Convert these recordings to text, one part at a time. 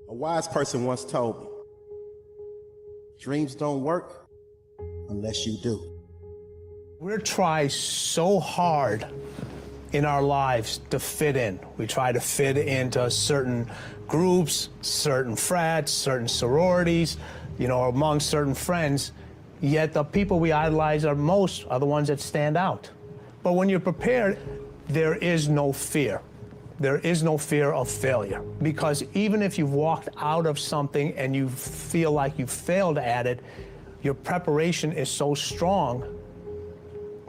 A wise person once told me, dreams don't work unless you do. We try so hard in our lives to fit in. We try to fit into certain groups, certain frats, certain sororities, among certain friends, yet the people we idolize most are the ones that stand out. But when you're prepared, there is no fear. There is no fear of failure, because even if you've walked out of something and you feel like you failed at it, your preparation is so strong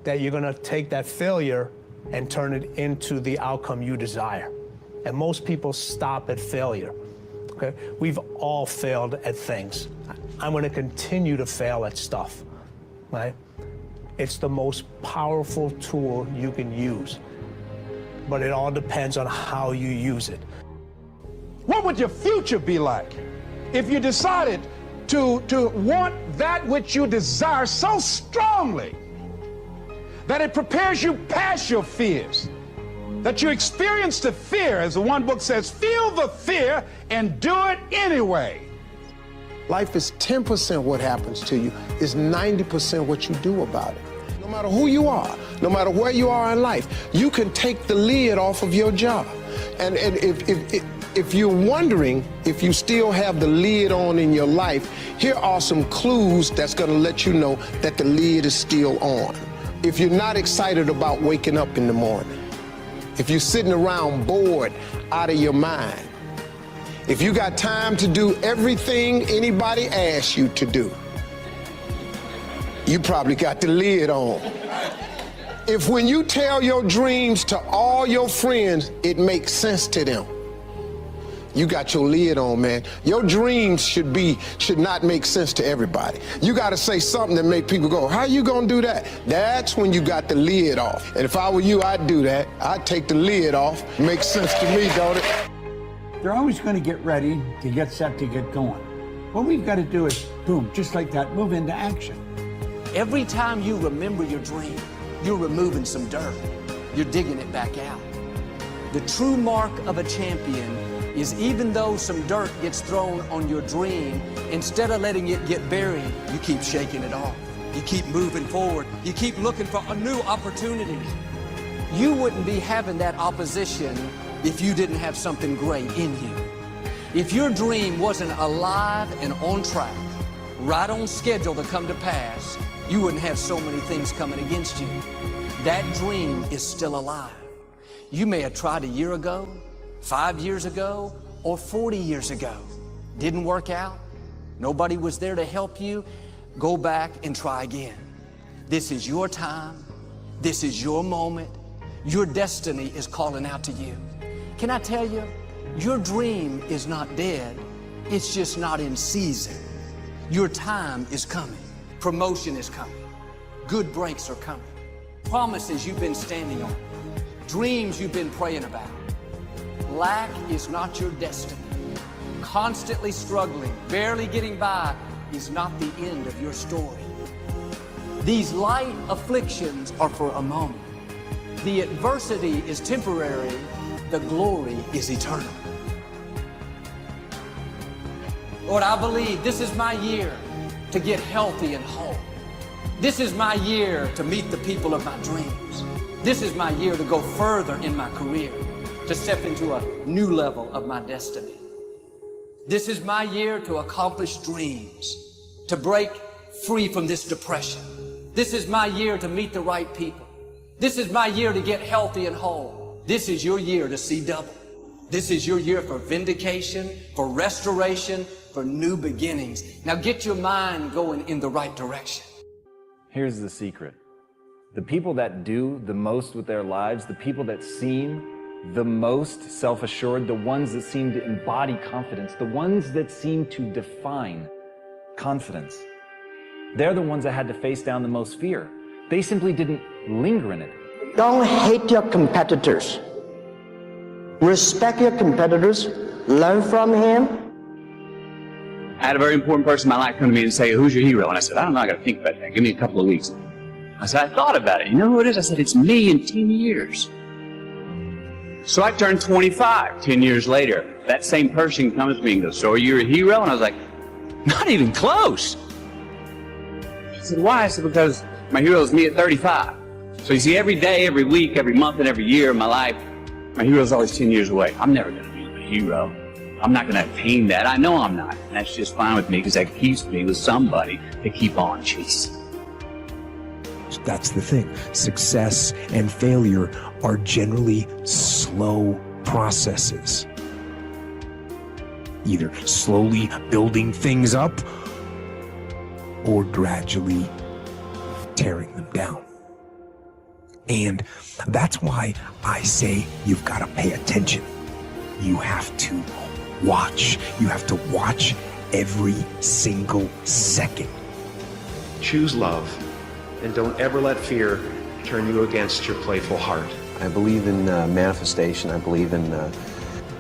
that you're gonna take that failure and turn it into the outcome you desire. And most people stop at failure, okay? We've all failed at things. I'm gonna continue to fail at stuff, right? It's the most powerful tool you can use, but it all depends on how you use it. What would your future be like if you decided to want that which you desire so strongly that it prepares you past your fears, that you experience the fear, as the one book says, feel the fear and do it anyway? Life is 10% what happens to you, is 90% what you do about it. No matter who you are, no matter where you are in life, you can take the lid off of your job. And if you're wondering if you still have the lid on in your life, here are some clues that's gonna let you know that the lid is still on. If you're not excited about waking up in the morning, if you're sitting around bored out of your mind, if you got time to do everything anybody asks you to do, you probably got the lid on. If when you tell your dreams to all your friends, it makes sense to them, you got your lid on, man. Your dreams should not make sense to everybody. You got to say something that make people go, how you gonna do that? That's when you got the lid off. And if I were you, I'd do that. I'd take the lid off. Makes sense to me, don't it? They're always going to get ready to get set to get going. What we've got to do is, boom, just like that, move into action. Every time you remember your dream, you're removing some dirt. You're digging it back out. The true mark of a champion is, even though some dirt gets thrown on your dream, instead of letting it get buried, you keep shaking it off. You keep moving forward. You keep looking for a new opportunity. You wouldn't be having that opposition if you didn't have something great in you. If your dream wasn't alive and on track, right on schedule to come to pass, you wouldn't have so many things coming against you. That dream is still alive. You may have tried a year ago, 5 years ago, or 40 years ago. Didn't work out. Nobody was there to help you. Go back and try again. This is your time. This is your moment. Your destiny is calling out to you. Can I tell you, your dream is not dead. It's just not in season. Your time is coming. Promotion is coming. Good breaks are coming. Promises you've been standing on. Dreams you've been praying about. Lack is not your destiny. Constantly struggling, barely getting by is not the end of your story. These light afflictions are for a moment. The adversity is temporary. The glory is eternal. Lord, I believe this is my year to get healthy and whole. This is my year to meet the people of my dreams. This is my year to go further in my career, to step into a new level of my destiny. This is my year to accomplish dreams, to break free from this depression. This is my year to meet the right people. This is my year to get healthy and whole. This is your year to see double. This is your year for vindication, for restoration, for new beginnings. Now get your mind going in the right direction. Here's the secret. The people that do the most with their lives, the people that seem the most self-assured, the ones that seem to embody confidence, the ones that seem to define confidence, they're the ones that had to face down the most fear. They simply didn't linger in it. Don't hate your competitors. Respect your competitors. Learn from him. I had a very important person in my life come to me and say, who's your hero? And I said, I don't know, I got to think about that. Give me a couple of weeks. I said, I thought about it. You know who it is? I said, it's me in 10 years. So I turned 25 10 years later. That same person comes to me and goes, so you're a hero? And I was like, not even close. He said, why? I said, because my hero is me at 35. So you see, every day, every week, every month, and every year of my life, my hero is always 10 years away. I'm never going to be a hero. I'm not going to attain that. I know I'm not. And that's just fine with me because that keeps me with somebody to keep on chasing. That's the thing. Success and failure are generally slow processes. Either slowly building things up or gradually tearing them down. And that's why I say you've got to pay attention. You have to watch. You have to watch every single second. Choose love, and don't ever let fear turn you against your playful heart. I believe in manifestation. I believe in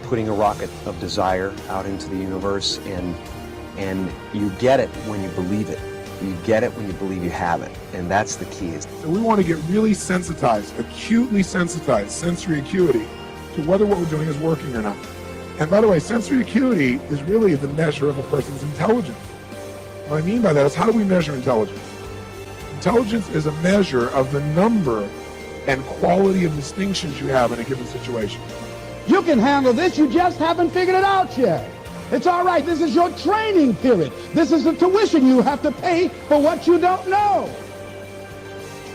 putting a rocket of desire out into the universe, and you get it when you believe it. You get it when you believe you have it, and that's the key. So we want to get really sensitized, acutely sensitized, sensory acuity, to whether what we're doing is working or not. And by the way, sensory acuity is really the measure of a person's intelligence. What I mean by that is, how do we measure intelligence? Intelligence is a measure of the number and quality of distinctions you have in a given situation. You can handle this, you just haven't figured it out yet. It's all right, this is your training period. This is the tuition you have to pay for what you don't know.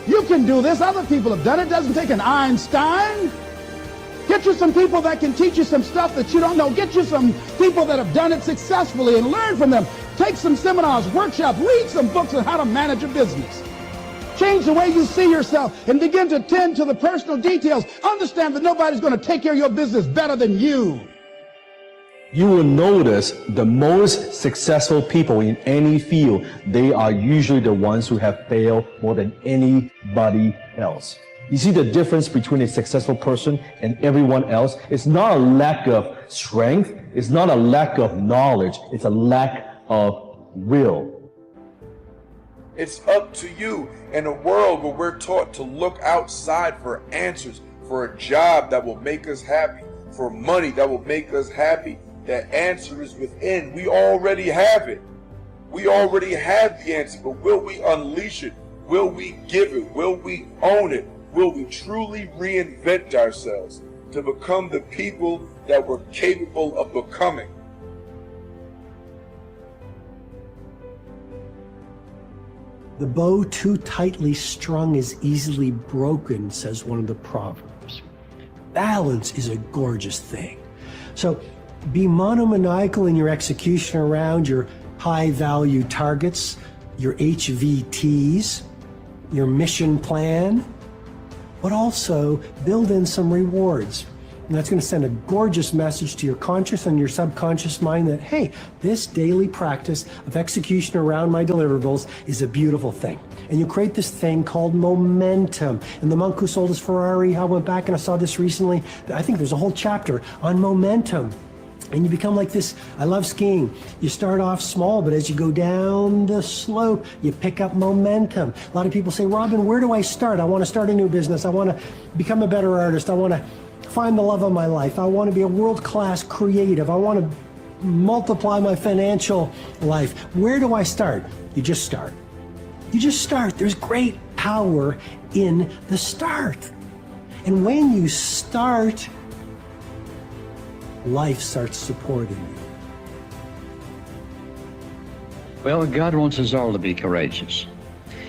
You can do this, other people have done it. It doesn't take an Einstein. Get you some people that can teach you some stuff that you don't know. Get you some people that have done it successfully and learn from them. Take some seminars, workshops, read some books on how to manage a business. Change the way you see yourself and begin to tend to the personal details. Understand that nobody's going to take care of your business better than you. You will notice the most successful people in any field, they are usually the ones who have failed more than anybody else. You see the difference between a successful person and everyone else? It's not a lack of strength. It's not a lack of knowledge. It's a lack of will. It's up to you in a world where we're taught to look outside for answers, for a job that will make us happy, for money that will make us happy. The answer is within. We already have it. We already have the answer, but will we unleash it? Will we give it? Will we own it? Will we truly reinvent ourselves to become the people that we're capable of becoming? The bow too tightly strung is easily broken, says one of the proverbs. Balance is a gorgeous thing. So be monomaniacal in your execution around your high-value targets, your HVTs, your mission plan, but also build in some rewards. And that's going to send a gorgeous message to your conscious and your subconscious mind that, hey, this daily practice of execution around my deliverables is a beautiful thing. And you create this thing called momentum. And the monk who sold his Ferrari, I went back and I saw this recently. I think there's a whole chapter on momentum. And you become like this. I love skiing. You start off small, but as you go down the slope, you pick up momentum. A lot of people say, Robin, where do I start? I want to start a new business. I want to become a better artist. I want to find the love of my life. I want to be a world-class creative. I want to multiply my financial life. Where do I start? You just start. You just start. There's great power in the start. And when you start, life starts supporting you. Well, God wants us all to be courageous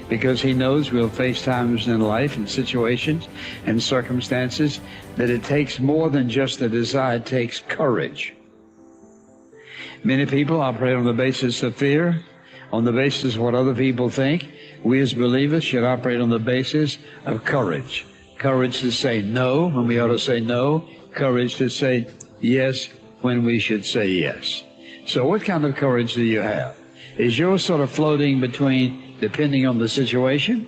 because He knows we'll face times in life and situations and circumstances that it takes more than just the desire. It takes courage. Many people operate on the basis of fear, on the basis of what other people think. We as believers should operate on the basis of courage. Courage to say no when we ought to say no. Courage to say yes when we should say yes. So what kind of courage do you have? Is yours sort of floating between depending on the situation?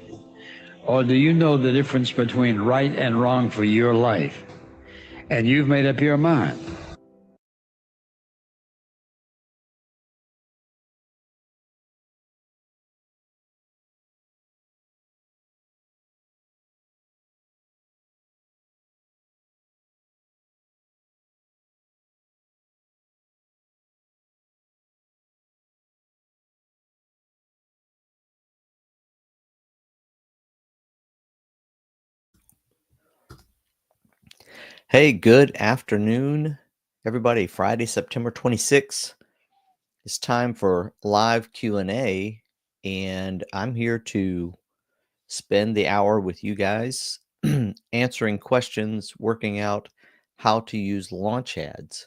Or do you know the difference between right and wrong for your life? And you've made up your mind. Hey, good afternoon, everybody. Friday, September 26th. It's time for live Q&A, and I'm here to spend the hour with you guys answering questions, working out how to use launch ads.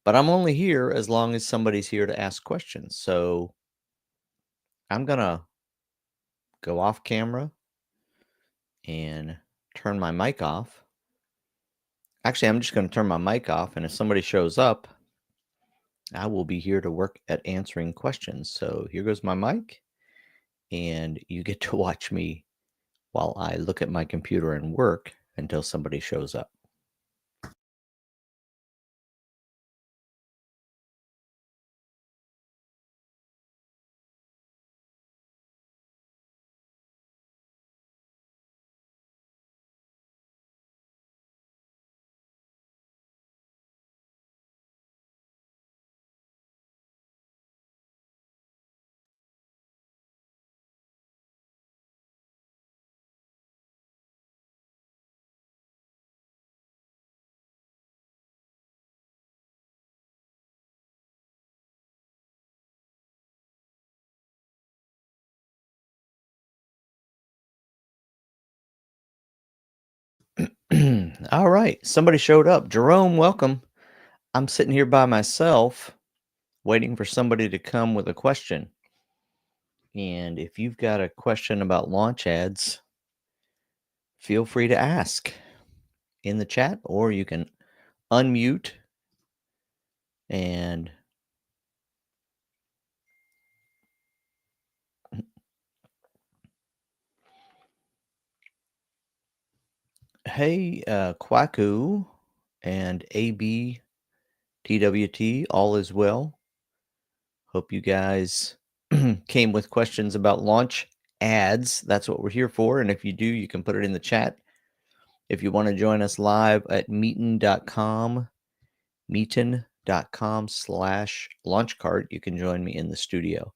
But I'm only here as long as somebody's here to ask questions. So I'm going to go off camera and turn my mic off. Actually, I'm just going to turn my mic off, and if somebody shows up, I will be here to work at answering questions. So here goes my mic, and you get to watch me while I look at my computer and work until somebody shows up. All right, somebody showed up. Jerome, welcome. I'm sitting here by myself waiting for somebody to come with a question. And if you've got a question about launch ads, feel free to ask in the chat, or you can unmute and hey, Kwaku and ABTWT, all is well. Hope you guys came with questions about launch ads. That's what we're here for. And if you do, you can put it in the chat. If you want to join us live at meetin.com, meetin.com/launchcart, you can join me in the studio.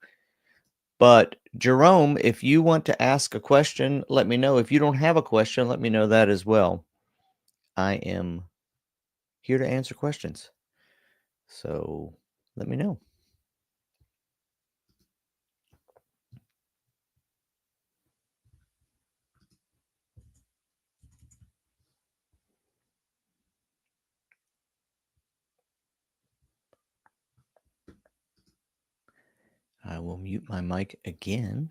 But Jerome, if you want to ask a question, let me know. If you don't have a question, let me know that as well. I am here to answer questions. So let me know. I will mute my mic again.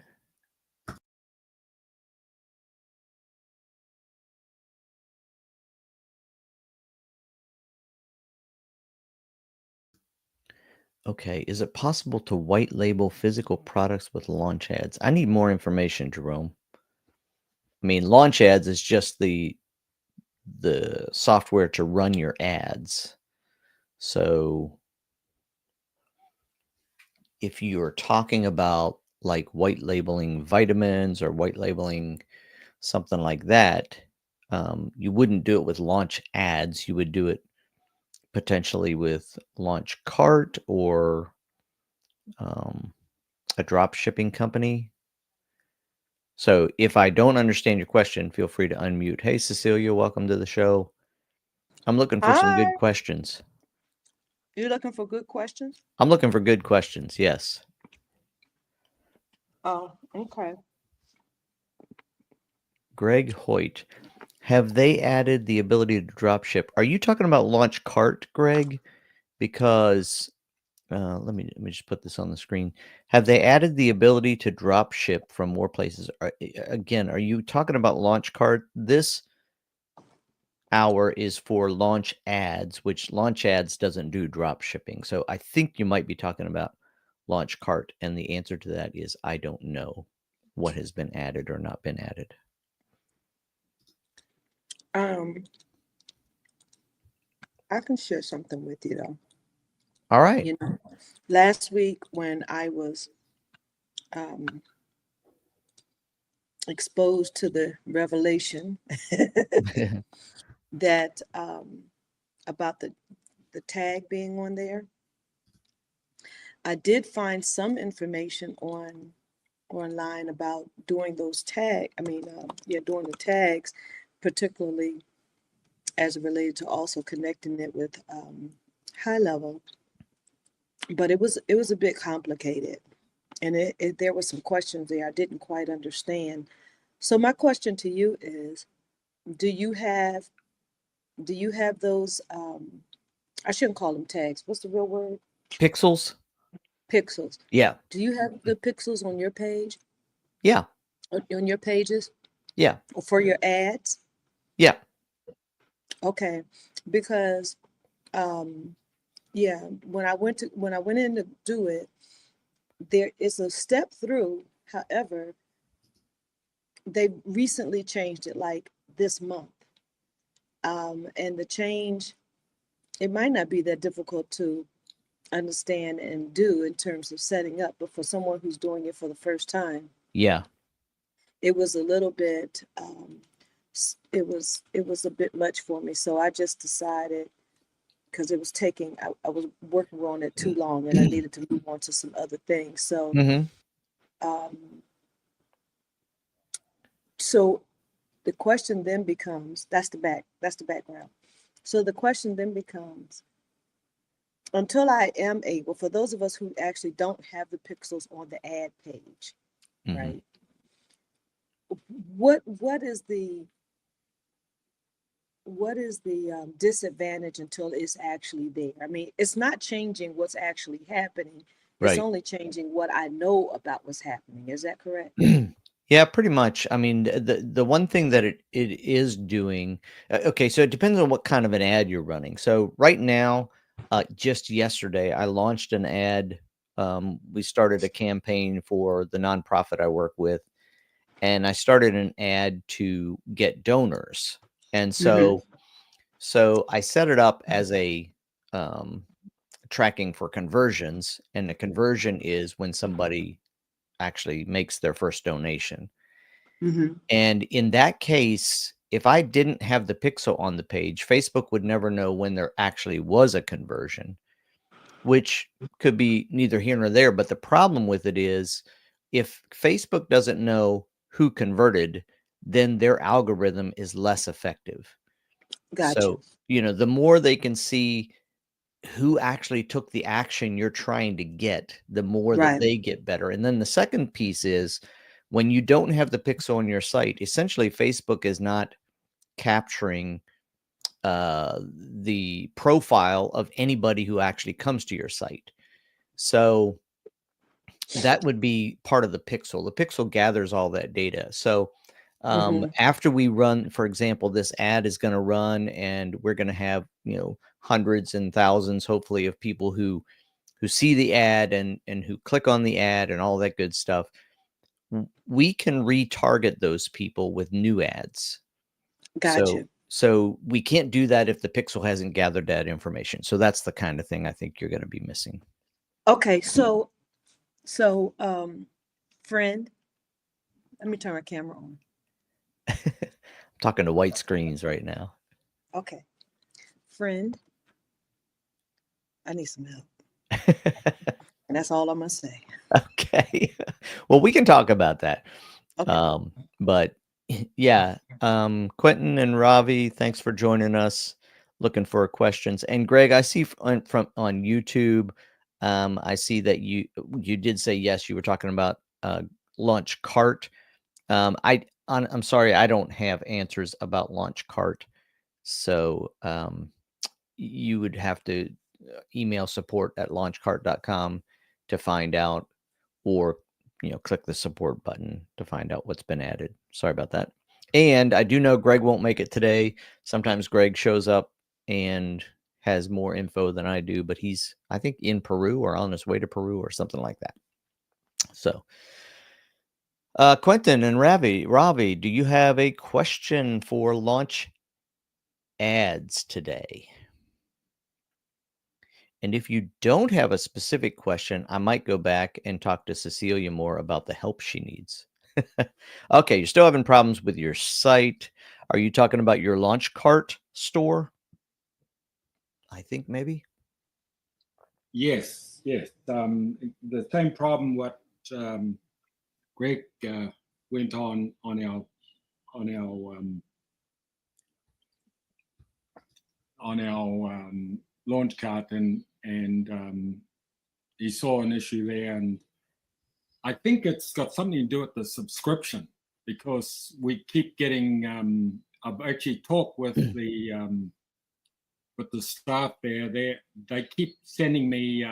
Okay, is it possible to white label physical products with launch ads? I need more information, Jerome. I mean, launch ads is just the software to run your ads. So if you're talking about like white labeling vitamins or white labeling something like that, you wouldn't do it with launch ads. You would do it potentially with Launch Cart or a drop shipping company. So if I don't understand your question, feel free to unmute. Hey, Cecilia, welcome to the show. I'm looking for some good questions. You're looking for good questions? I'm looking for good questions, yes. Oh, okay. Greg Hoyt, have they added the ability to drop ship? Are you talking about Launch Cart, Greg? Because let me just put this on the screen. Have they added the ability to drop ship from more places? Again, are you talking about Launch Cart? This hour is for launch ads, which launch ads doesn't do drop shipping. So I think you might be talking about Launch Cart, and the answer to that is I don't know what has been added or not been added. I can share something with you though. All right. You know, last week when I was exposed to the revelation that about the tag being on there, I did find some information online about doing those doing the tags, particularly as it related to also connecting it with high level. But it was a bit complicated, and there were some questions there I didn't quite understand. So my question to you is, do you have those I shouldn't call them tags. What's the real word? Pixels? Pixels. Yeah. Do you have the pixels on your page? Yeah. On your pages? Yeah. Or for your ads? Yeah. Okay. Because yeah, when I went in to do it, there is a step through. However, they recently changed it like this month. And the change, it might not be that difficult to understand and do in terms of setting up, but for someone who's doing it for the first time, Yeah. it was a little bit it was a bit much for me. So I just decided, because it was taking I was working on it too long and I needed to move on to some other things. So so the question then becomes, that's the background. So the question then becomes, until I am able, for those of us who actually don't have the pixels on the ad page, right? What is the disadvantage until it's actually there? I mean, it's not changing what's actually happening. It's Right. only changing what I know about what's happening. Is that correct? Yeah, pretty much. I mean, the one thing that it is doing, okay, so it depends on what kind of an ad you're running. So right now, just yesterday, I launched an ad. We started a campaign for the nonprofit I work with, and I started an ad to get donors. And so I set it up as a tracking for conversions, and the conversion is when somebody actually makes their first donation. And in that case, if I didn't have the pixel on the page, Facebook would never know when there actually was a conversion, which could be neither here nor there. But the problem with it is, if Facebook doesn't know who converted, then their algorithm is less effective. Gotcha. So, the more they can see who actually took the action you're trying to get, the more that Right. they get better. And then the second piece is, when you don't have the pixel on your site, essentially Facebook is not capturing the profile of anybody who actually comes to your site. So that would be part of the pixel. The pixel gathers all that data. So after we run, for example, this ad is going to run, and we're going to have, hundreds and thousands, hopefully, of people who see the ad and who click on the ad and all that good stuff. We can retarget those people with new ads. Gotcha. So we can't do that if the pixel hasn't gathered that information. So that's the kind of thing I think you're going to be missing. Okay, so friend, let me turn my camera on. I'm talking to white screens right now. Okay. Friend, I need some help. And that's all I'm gonna say. Okay. Well, we can talk about that. Okay. But yeah, Quentin and Ravi, thanks for joining us. Looking for questions. And Greg, I see on YouTube, I see that you did say yes. You were talking about Launchcart. I'm sorry, I don't have answers about Launchcart. So you would have to email support@launchcart.com to find out, or click the support button to find out what's been added. Sorry about that. And I do know Greg won't make it today. Sometimes Greg shows up and has more info than I do, but he's, I think, in Peru or on his way to Peru or something like that. So Quentin and Ravi, do you have a question for Launch Ads today? And if you don't have a specific question, I might go back and talk to Cecilia more about the help she needs. Okay, you're still having problems with your site. Are you talking about your Launchcart store? I think maybe. Yes. The same problem what Greg went on our on our launch cart, and he saw an issue there, and I think it's got something to do with the subscription, because we keep getting. I've actually talked with the staff there. They keep sending me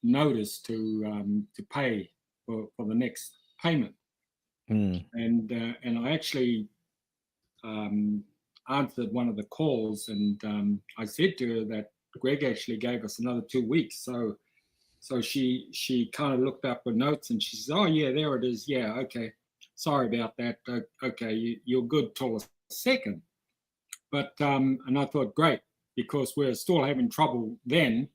notice to pay for the next payment, and I actually answered one of the calls, and I said to her that Greg actually gave us another 2 weeks. So she kind of looked up her notes, and she says, "Oh yeah, there it is. Yeah, okay. Sorry about that. Okay, you're good till the 2nd." But and I thought, great, because we're still having trouble then,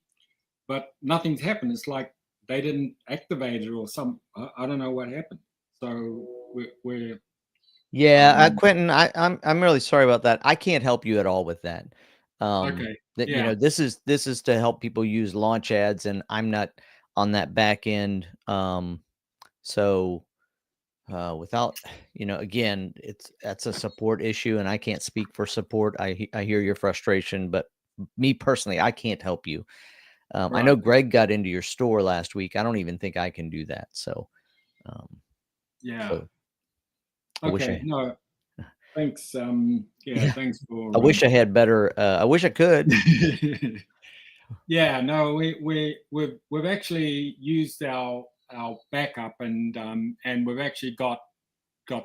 but nothing's happened. It's like they didn't activate it or I don't know what happened. So we're Yeah, Quentin, I'm really sorry about that. I can't help you at all with that. Okay. You Yeah. know, this is to help people use launch ads, and I'm not on that back end. So without, you know, again, that's a support issue, and I can't speak for support. I hear your frustration, but me personally, I can't help you. I know Right. Greg got into your store last week. I don't even think I can do that. So, Yeah. so I wish Okay. I, No. Thanks. Yeah. Thanks for. I wish I had better. I wish I could. Yeah. No. We've actually used our backup, and we've actually got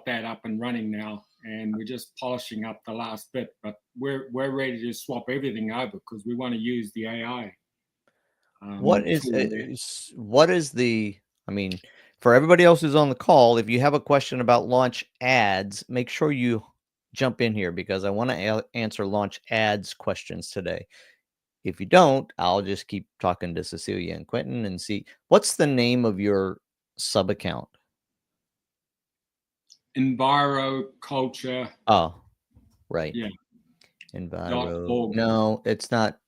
that up and running now, and we're just polishing up the last bit. But we're ready to swap everything over because we want to use the AI. What is tool there. what is the? I mean, for everybody else who's on the call, if you have a question about launch ads, make sure you jump in here, because I want to answer launch ads questions today. If you don't, I'll just keep talking to Cecilia and Quentin and see what's the name of your sub account. Enviro Culture. Oh, right. Yeah. Enviro. .org. No, it's not.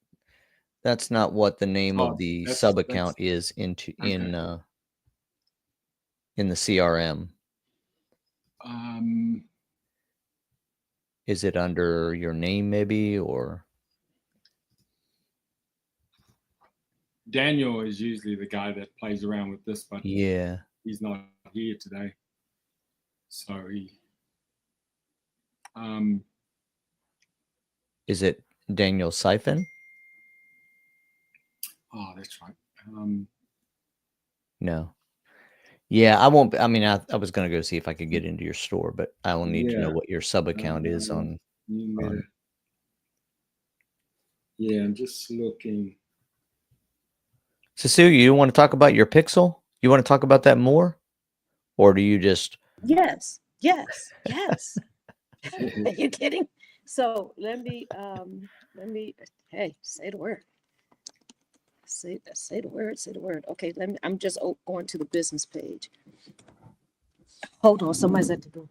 That's not what the name of the that's- sub account is in the CRM. Is it under your name maybe, or? Daniel is usually the guy that plays around with this, but Yeah. he's not here today. So he. Is it Daniel Siphon? Oh, that's right. No. Yeah, I won't. I mean, I was going to go see if I could get into your store, but I will need to know Yeah. what your sub account is on. Yeah, I'm just looking. Cecilia, you want to talk about your Pixel? You want to talk about that more? Or do you just. Yes. Are you kidding? So let me hey, say the word. Say the word. Okay, I'm just going to the business page. Hold on, somebody's at the door.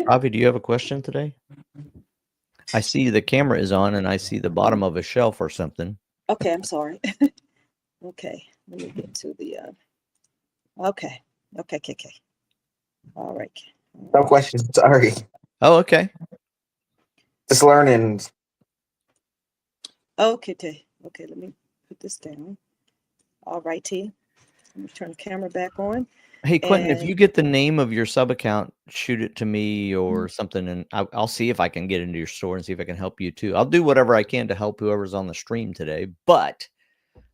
Avi, do you have a question today? I see the camera is on, and I see the bottom of a shelf or something. Okay, I'm sorry. Okay, let me get to the okay. All right. No question. Sorry. Oh, okay. Just learning. Okay, let me put this down. All righty. Let me turn the camera back on. Hey, Quentin, if And- you get the name of your sub account, shoot it to me or something, and I'll see if I can get into your store and see if I can help you too. I'll do whatever I can to help whoever's on the stream today, but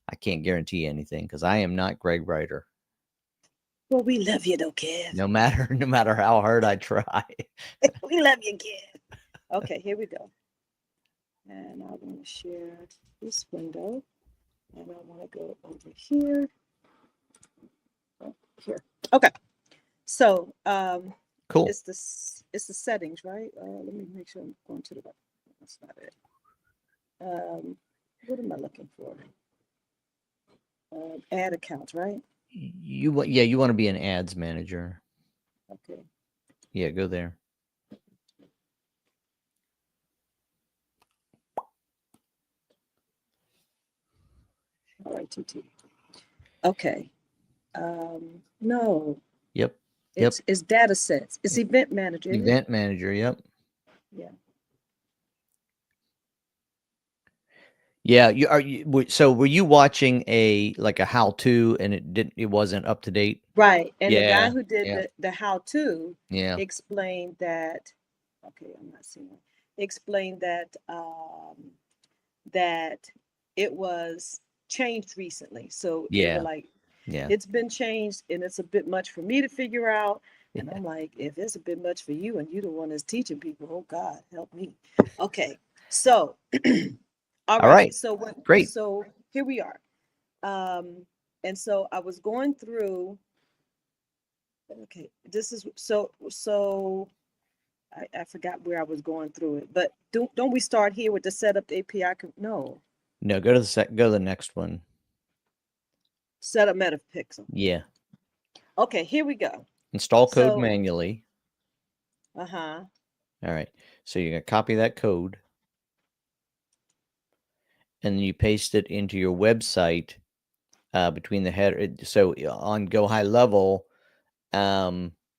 I can't guarantee anything because I am not Greg Ryder. Well, we love you though, Kev. No matter how hard I try. We love you, Kev. Okay, here we go. And I want to share this window. And I want to go over here. Here. Okay. So Cool. It's the settings, right? Let me make sure I'm going to the right. That's not it. What am I looking for? Ad accounts, right? You want to be an ads manager. Okay. Yeah, go there. TT. Okay. No, Yep. Yep. it's data sets. It's event manager. Isn't it? Event manager. Yep. Yeah. Yeah. So were you watching a how-to and it wasn't up to date? Right. And the guy Yeah. who did Yeah. the how-to Yeah. explained that, okay, I'm not seeing it. Explained that that it was changed recently. So they Yeah. were like, Yeah. it's been changed and it's a bit much for me to figure out. And I'm like, if it's a bit much for you and you're the one that's teaching people, oh God, help me. Okay. So all right. So Great. So here we are. And so I was going through. Okay, this is so. I forgot where I was going through it, but don't we start here with the setup the API? No, No, go to the next one. setup Metapixel. Yeah. Okay, here we go. Install code So- manually. Uh-huh. All right. So you're going to copy that code and then you paste it into your website between the header. So on Go High Level,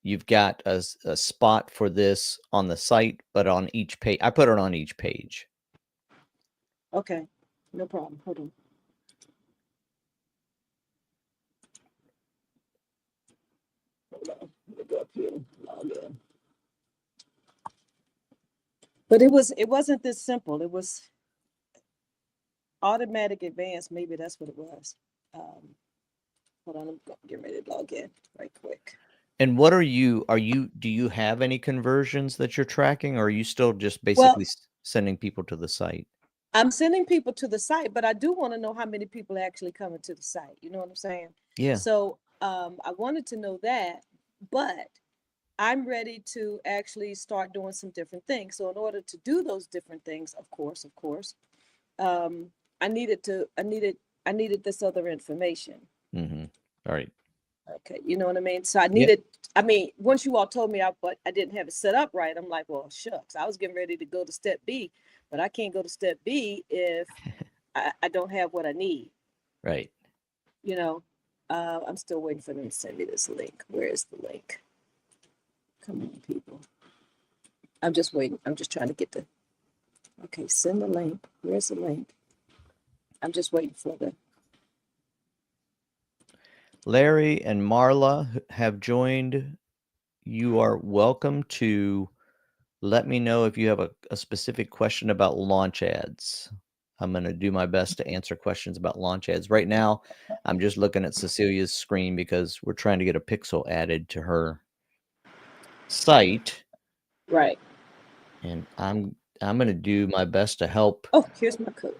you've got a spot for this on the site, but on each page, I put it on each page. Okay, no problem. Hold on. Hold on. Let me go up here. Log in. But it wasn't this simple. It was automatic advanced. Maybe that's what it was. Hold on, I'm getting ready to log in right quick. And what do you have any conversions that you're tracking, or are you still just basically sending people to the site? I'm sending people to the site, but I do want to know how many people are actually coming to the site. You know what I'm saying? Yeah. So I wanted to know that, but I'm ready to actually start doing some different things. So in order to do those different things, of course, I needed this other information. Mm-hmm. All right. Okay, you know what I mean? So I needed, once you all told me but I didn't have it set up right, I'm like, well, shucks, I was getting ready to go to step B, but I can't go to step B if I don't have what I need. Right. You know, I'm still waiting for them to send me this link. Where is the link? Come on, people. I'm just waiting. I'm just trying to get okay, send the link. Where's the link? I'm just waiting for the. Larry and Marla have joined. You are welcome to let me know if you have a specific question about launch ads. I'm going to do my best to answer questions about launch ads. Right now, I'm just looking at Cecilia's screen because we're trying to get a pixel added to her site. Right. And I'm going to do my best to help. Oh, here's my code.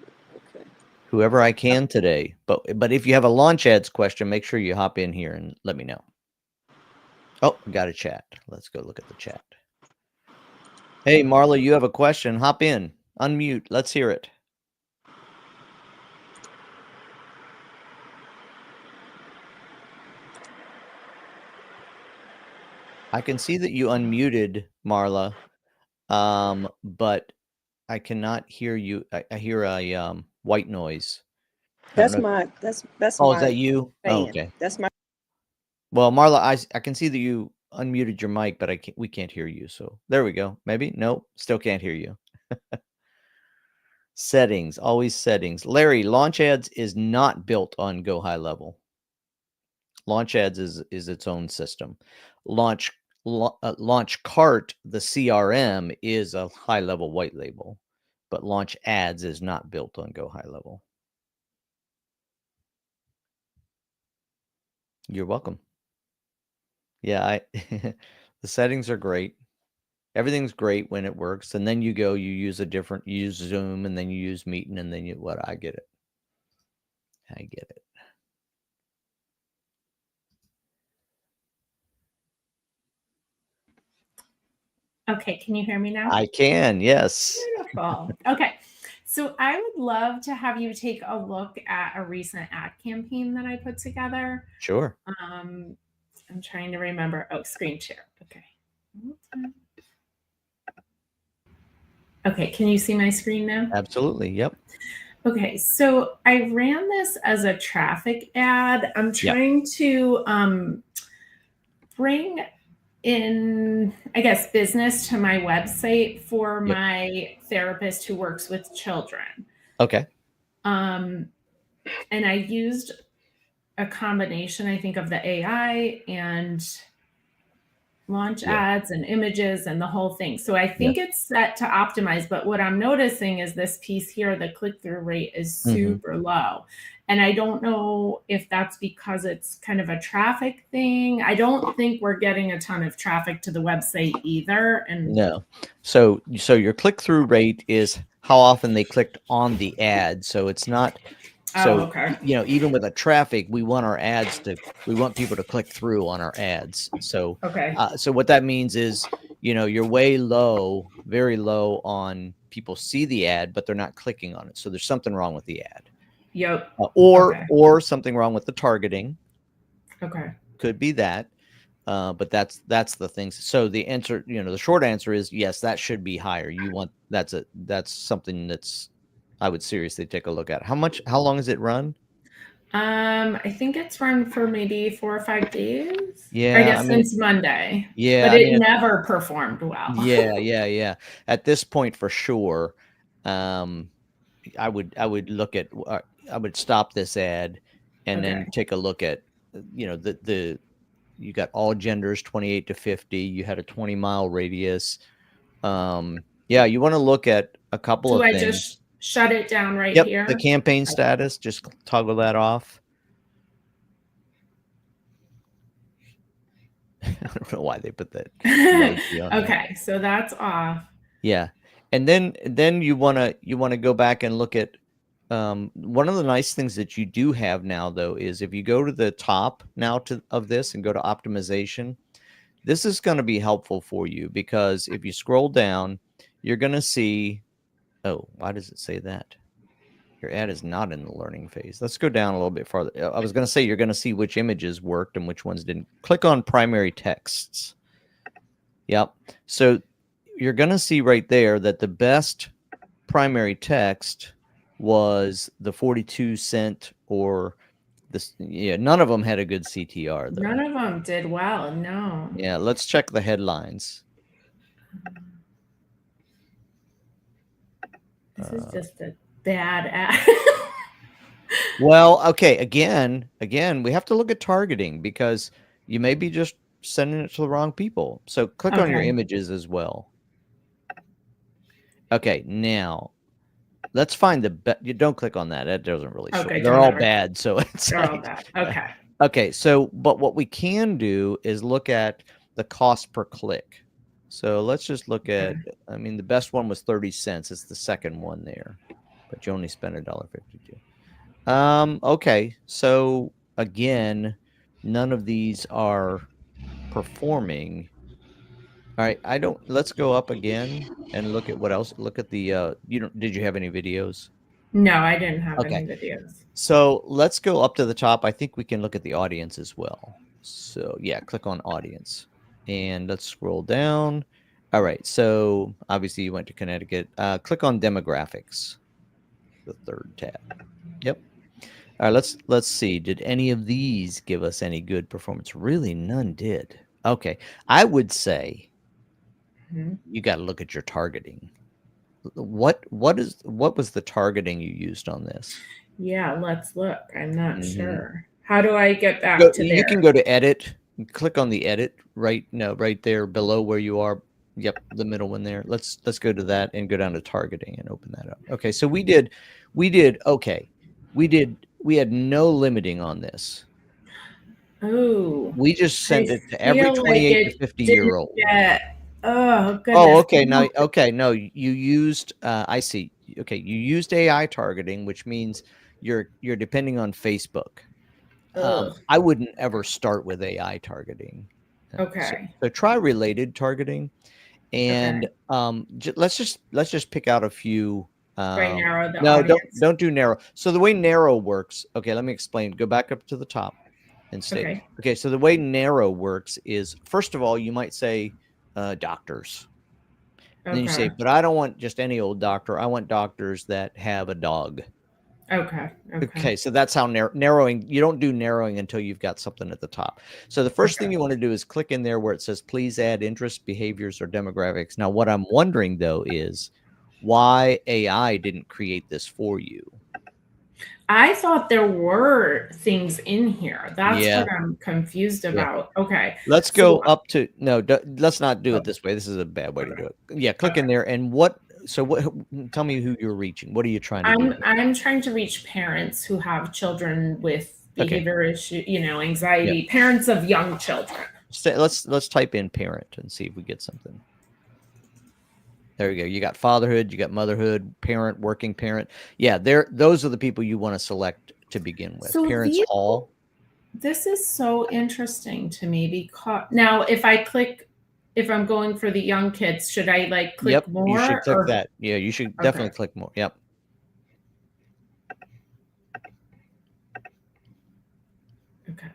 Okay. Whoever I can today. But if you have a launch ads question, make sure you hop in here and let me know. Oh, we got a chat. Let's go look at the chat. Hey, Marla, you have a question. Hop in. Unmute. Let's hear it. I can see that you unmuted, Marla, but I cannot hear you. I hear a white noise. That's Oh, my. is that you? Oh, okay. That's my. Well, Marla, I can see that you unmuted your mic, but we can't hear you. So there we go. Maybe nope, still can't hear you. Settings, always settings. Larry, launch ads is not built on Go High Level. Launch ads is its own system. Launch Cart, the CRM, is a high level white label, but launch ads is not built on Go High Level. You're welcome. Yeah, the settings are great. Everything's great when it works, and then you use Zoom, and then you use Meeting, and then I get it. I get it. Okay, can you hear me now? I can, yes. Beautiful. Okay, so I would love to have you take a look at a recent ad campaign that I put together. Sure. I'm trying to remember. Oh, screen share. Okay. Okay, can you see my screen now? Absolutely, yep. Okay, so I ran this as a traffic ad. I'm Yep. trying to bring in, I guess, business to my website for Yep. my therapist who works with children. Okay. And I used a combination, I think, of the AI and launch Yeah. ads and images and the whole thing. So I Yeah. think it's set to optimize, but what I'm noticing is this piece here, the click-through rate is Mhm. super low. And I don't know if that's because it's kind of a traffic thing. I don't think we're getting a ton of traffic to the website either. And No. So your click-through rate is how often they clicked on the ad. So it's not Oh, okay. you know, even with the traffic, we want people to click through on our ads. So Okay. so what that means is, you know, you're way low, very low on people see the ad, but they're not clicking on it. So there's something wrong with the ad. Yep. Or Okay. something wrong with the targeting. Okay. Could be that. But that's the thing. So the answer, you know, the short answer is yes, that should be higher. You want that's something that's I would seriously take a look at. How long has it run? I think it's run for maybe 4 or 5 days. I Yeah, I guess mean, since Monday. yeah, But I it mean, never performed well. yeah. At this point, for sure, I would look at I would stop this ad and then Okay. take a look at you know you got all genders 28 to 50. You had a 20-mile radius. Yeah, you want to look at a couple Do of I things. just shut it down right Yep, here? the campaign status, just toggle that off. I don't know why they put that emoji on there. Okay, so that's off. Yeah. And then you want to go back and look at one of the nice things that you do have now though is if you go to the top now of this and go to optimization, this is going to be helpful for you because if you scroll down, you're going to see, oh, why does it say that? Your ad is not in the learning phase. Let's go down a little bit farther. I was going to say you're going to see which images worked and which ones didn't. Click on primary texts. Yep. So you're going to see right there that the best primary text was the 42 cent or this. Yeah, none of them had a good CTR though. None of them did well. No. Yeah, let's check the headlines. This is just a bad ad. Well, okay, again, we have to look at targeting because you may be just sending it to the wrong people. So click on your Okay. images as well. Okay, now let's find the best. You don't click on that. That doesn't really show. Okay, They're don't all ever- bad, so it's They're all like- bad. Okay. Okay, so but what we can do is look at the cost per click. So let's just look at, I mean, the best one was 30 cents. It's the second one there, but you only spent $1.52. Okay, so again, none of these are performing. All right, let's go up again and look at what else. Look at the, did you have any videos? No, I didn't have Okay. any videos. So let's go up to the top. I think we can look at the audience as well. So yeah, click on audience and let's scroll down. All right. So obviously you went to Connecticut. Click on demographics, the third tab. Yep. All right. Let's see. Did any of these give us any good performance? Really, none did. Okay. I would say you got to look at your targeting. What was the targeting you used on this? Yeah, let's look. I'm not Mhm. sure. How do I get back Go- to you there? can go to edit, click on the edit right there below where you are. Yep, the middle one there. Let's go to that and go down to targeting and open that up. Okay, so we had no limiting on this. Oh. We just sent I it to every feel like 28 to it 50-year-old. didn't get- Oh, goodness. Oh, okay. Now, no, you used. I see. Okay, you used AI targeting, which means you're depending on Facebook. Ugh. I wouldn't ever start with AI targeting. Okay. So try related targeting, and let's just pick out a few. I narrow the no, audience? don't do narrow. So the way narrow works. Okay, let me explain. Go back up to the top and stay. Okay. Okay, so the way narrow works is first of all you might say doctors. And then you say, Okay. but I don't want just any old doctor. I want doctors that have a dog. Okay. Okay, so that's how narrowing. You don't do narrowing until you've got something at the top. So the first thing you want to do is click in there where it says, please add interests, behaviors, or demographics. Now, what I'm wondering, though, is why AI didn't create this for you. I thought there were things in here. That's Yeah. what I'm confused about. Okay. Let's go up to, no, let's not do it this way. This is a bad way to do it. Yeah, click in there. And tell me who you're reaching. What are you trying to do? I'm trying to reach parents who have children with behavior issue, anxiety, parents of young children. Let's type in parent and see if we get something. There you go. You got fatherhood, you got motherhood, parent, working parent. Yeah, those are the people you want to select to begin with. So Parents all. This is so interesting to me because now if I'm going for the young kids, should I click more? You should click that. Yeah, you should definitely click more. Yep. Okay.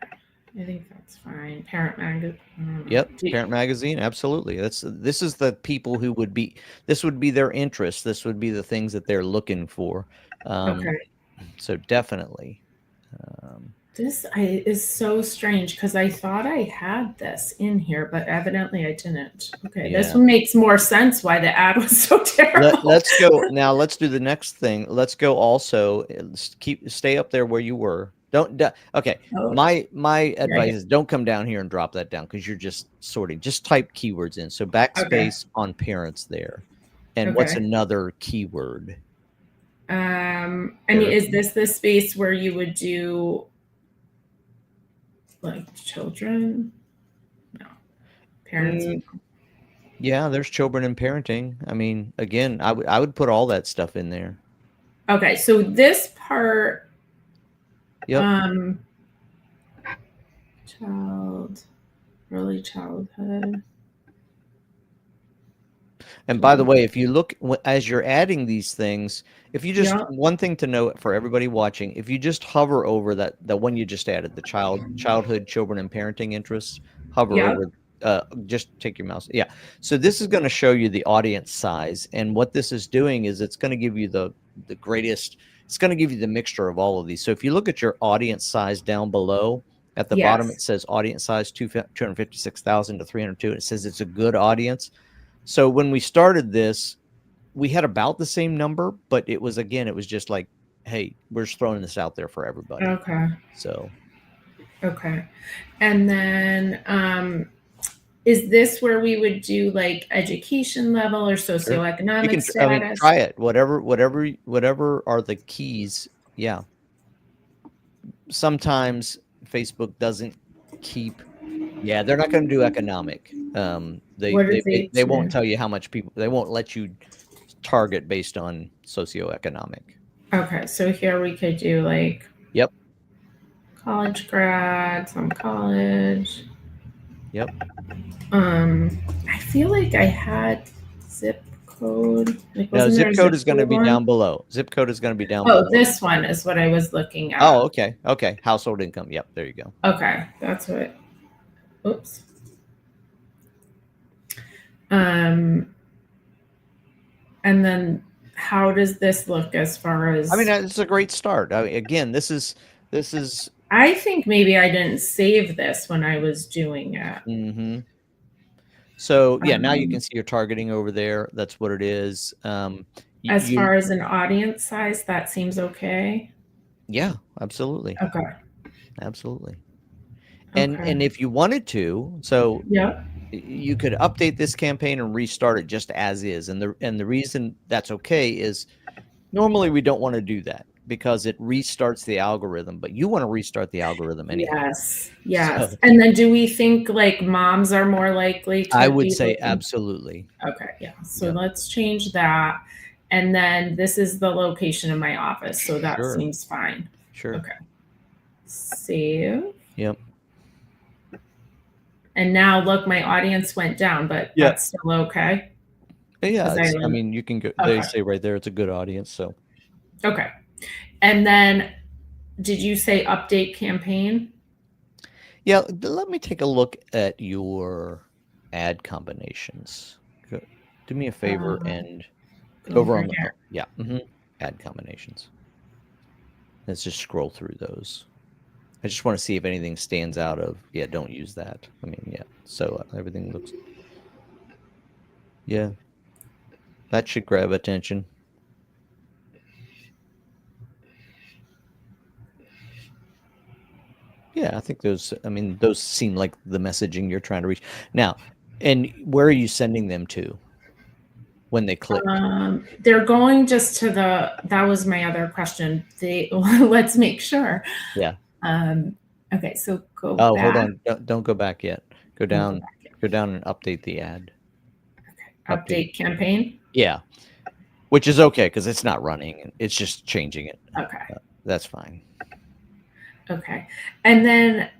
I think that's fine. Parent magazine. Yep, parent magazine. Absolutely. This is the people who would be. This would be their interest. This would be the things that they're looking for. Okay. So definitely. This is so strange because I thought I had this in here, but evidently I didn't. Okay, this one makes more sense why the ad was so terrible. Let's go now. Let's do the next thing. Let's go. Also, stay up there where you were. Okay. My advice is don't come down here and drop that down because you're just sorting. Just type keywords in. So backspace on parents there. And what's another keyword? I mean, is this the space where you would do like children? No. Parents. Yeah, there's children and parenting. I mean, again, I would put all that stuff in there. Okay, so this part. Yep. Early childhood. And by the way, if you look as you're adding these things, if you just one thing to note for everybody watching, if you just hover over the one you just added, the childhood, children, and parenting interests, hover over. Just take your mouse. Yeah. So this is going to show you the audience size, and what this is doing is it's going to give you the greatest. It's going to give you the mixture of all of these. So if you look at your audience size down below, at the bottom it says audience size 256,000 to 302. And it says it's a good audience. So when we started this, we had about the same number, but it was just like, hey, we're just throwing this out there for everybody. Okay. So. Okay. And then is this where we would do like education level or socioeconomic status? I mean, try it. Whatever are the keys. Yeah. Sometimes Facebook doesn't keep. Yeah, they're not going to do economic. They won't tell you how much people. They won't let you target based on socioeconomic. Okay, so here we could do like. Yep. College grad, some college. Yep. I feel like I had zip code. No, zip code is going to be down below. Zip code is going to be down below. Oh, this one is what I was looking at. Oh, okay. Okay. Household income. Yep. There you go. Okay. That's what. Oops. And then how does this look as far as? I mean, it's a great start. I mean, again, this is. I think maybe I didn't save this when I was doing it. Mm-hmm. So yeah, now you can see your targeting over there. That's what it is. As far as an audience size, that seems okay. Yeah, absolutely. Okay. Absolutely. And if you wanted to, so you could update this campaign and restart it just as is. And the reason that's okay is normally we don't want to do that, because it restarts the algorithm, but you want to restart the algorithm anyway. Yes. So, and then do we think like moms are more likely to I would say absolutely. Okay. Yeah. So let's change that. And then this is the location of my office. So that seems fine. Sure. Okay. Save. Yep. And now look, my audience went down, but that's still okay. Yeah. I mean, you can go, they say right there, it's a good audience. So. Okay. And then did you say update campaign? Yeah, let me take a look at your ad combinations. Do me a favor and over on the ad combinations. Let's just scroll through those. I just want to see if anything stands out of, yeah, don't use that. I mean, yeah. So everything looks, yeah. That should grab attention. Yeah, I think those, I mean, those seem like the messaging you're trying to reach. Now, and where are you sending them to when they click? They're going just to that was my other question. Let's make sure. Yeah. Okay, so go Oh, back. hold on. Don't go back yet. Go down and update the ad. Update campaign. Yeah. Which is okay because it's not running. It's just changing it. Okay. That's fine. Okay. And then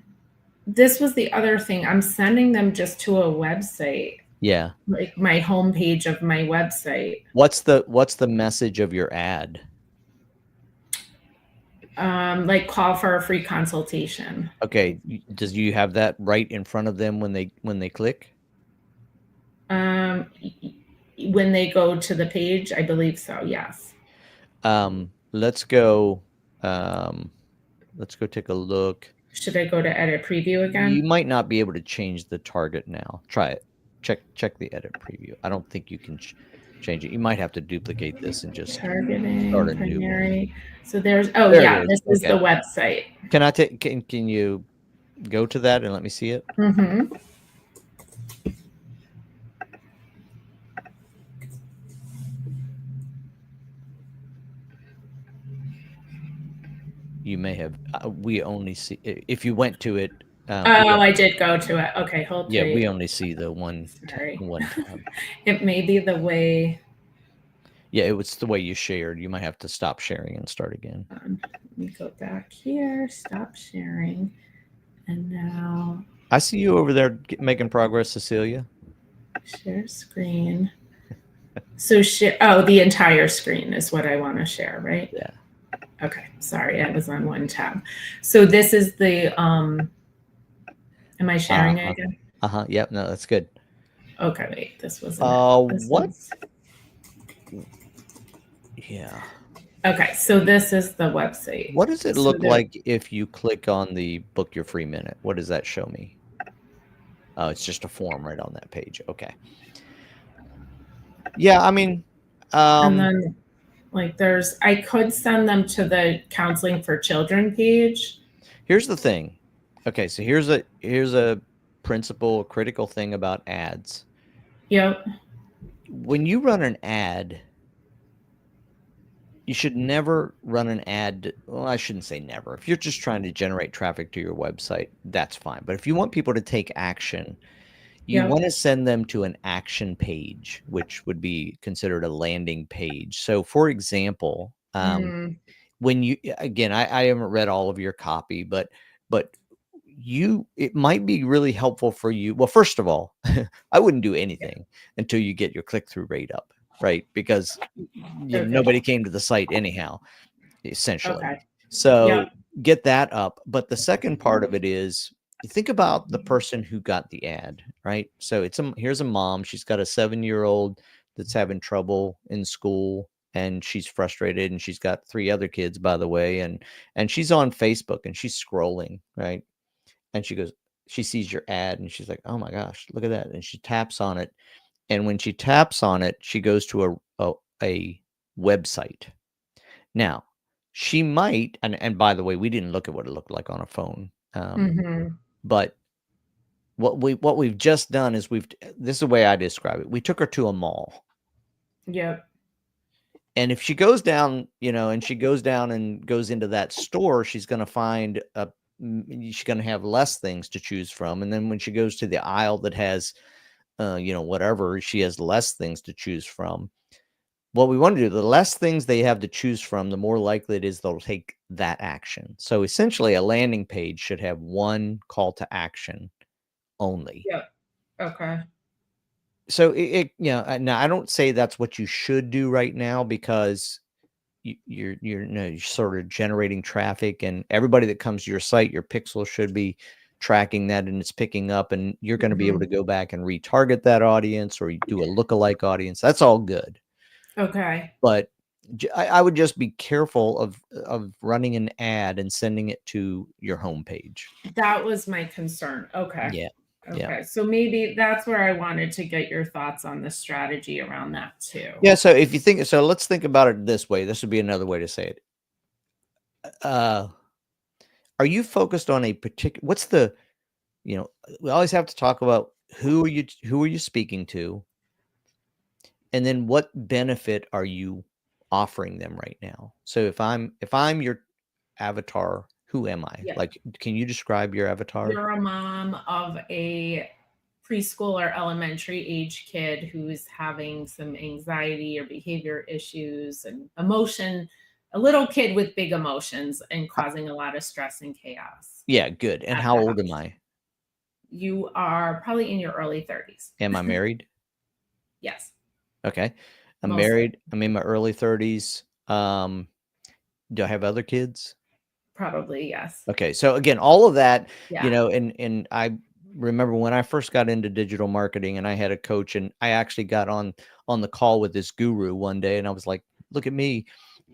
this was the other thing. I'm sending them just to a website. Yeah. Like my homepage of my website. What's the message of your ad? Like call for a free consultation. Okay. Does you have that right in front of them when they click? When they go to the page, I believe so. Yes. Let's go take a look. Should I go to edit preview again? You might not be able to change the target now. Try it. Check the edit preview. I don't think you can change it. You might have to duplicate this and just targeting start a new one. primary. So there's this is the website. Can I take? Can you go to that and let me see it? Mm-hmm. You may have. We only see if you went to it. I did go to it. Okay, hold. Yeah, tight. we only see the one. Sorry. One tab. It may be the way. Yeah, it was the way you shared. You might have to stop sharing and start again. Let me go back here. Stop sharing, and now I see you over there making progress, Cecilia. share screen. So share. Oh, the entire screen is what I want to share, right? Yeah. Okay, sorry, I was on one tab. So this is the am I sharing it again? Yep, no, that's good. Okay, wait, this was what? Yeah. Okay, so this is the website. What does it So look there- like if you click on the book your free minute? What does that show me? Oh, it's just a form right on that page. Okay. Yeah, I mean, and then like I could send them to the Counseling for Children page. here's the thing. Okay, so here's a principle, critical thing about ads. Yep. When you run an ad, you should never run an ad. Well, I shouldn't say never. If you're just trying to generate traffic to your website, that's fine. But if you want people to take action, you Yeah. want to send them to an action page, which would be considered a landing page. So, for example, when you, again, I haven't read all of your copy, but it might be really helpful for you. Well, first of all, I wouldn't do anything until you get your click-through rate up, right? Because nobody came to the site anyhow, essentially. Okay. So Yeah. get that up. But the second part of it is you think about the person who got the ad, right? So here's a mom. She's got a 7-year-old that's having trouble in school and she's frustrated, and she's got 3 other kids, by the way, and she's on Facebook and she's scrolling, right? And she sees your ad and she's like, oh my gosh, look at that. And she taps on it. And when she taps on it, she goes to a website. Now, she might, and by the way, we didn't look at what it looked like on a phone. But what we've just done is this is the way I describe it. We took her to a mall. Yep. And if she goes down, and she goes down and goes into that store, she's going to find she's going to have less things to choose from. And then when she goes to the aisle that has, whatever, she has less things to choose from. What we want to do, the less things they have to choose from, the more likely it is they'll take that action. So essentially a landing page should have one call to action only. Yep. Okay. So now I don't say that's what you should do right now, because you're sort of generating traffic, and everybody that comes to your site, your pixel should be tracking that, and it's picking up, and you're going to be able to go back and retarget that audience, or you do a lookalike audience. That's all good. Okay. But I would just be careful of running an ad and sending it to your homepage. That was my concern. Okay. Yeah. Okay. Yeah. So maybe that's where I wanted to get your thoughts on the strategy around that too. Yeah. So if you think so, let's think about it this way. This would be another way to say it. Are you focused on a particular? What's the? We always have to talk about who are you speaking to, and then what benefit are you offering them right now? So if I'm your avatar, who am I? Yeah. Like, can you describe your avatar? You're a mom of a preschool or elementary age kid who's having some anxiety or behavior issues and emotion, a little kid with big emotions and causing a lot of stress and chaos. Yeah, good. And at how the old am house. I? You are probably in your early 30s. Am I married? Yes. Okay. I'm Mostly. married. I'm in my early 30s. Do I have other kids? Probably, yes. Okay. So again, all of that, Yeah. and I remember when I first got into digital marketing and I had a coach, and I actually got on the call with this guru one day, and I was like, look at me.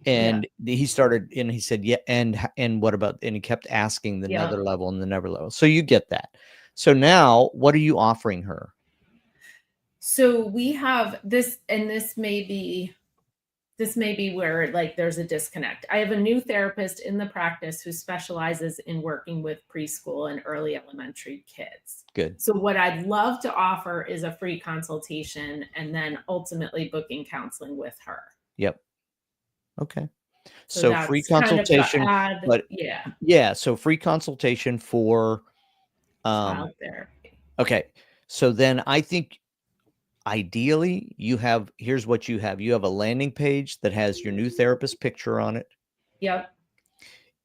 And he started, and he said, yeah. And what about, and he kept asking the another level and the never level. So you get that. So now what are you offering her? So we have this, and this may be where like there's a disconnect. I have a new therapist in the practice who specializes in working with preschool and early elementary kids. Good. So what I'd love to offer is a free consultation and then ultimately booking counseling with her. Yep. Okay. So So that's free kind of the consultation, ad, but yeah. So free consultation for, Child therapy. okay. So then I think ideally here's what you have. You have a landing page that has your new therapist picture on it. Yep.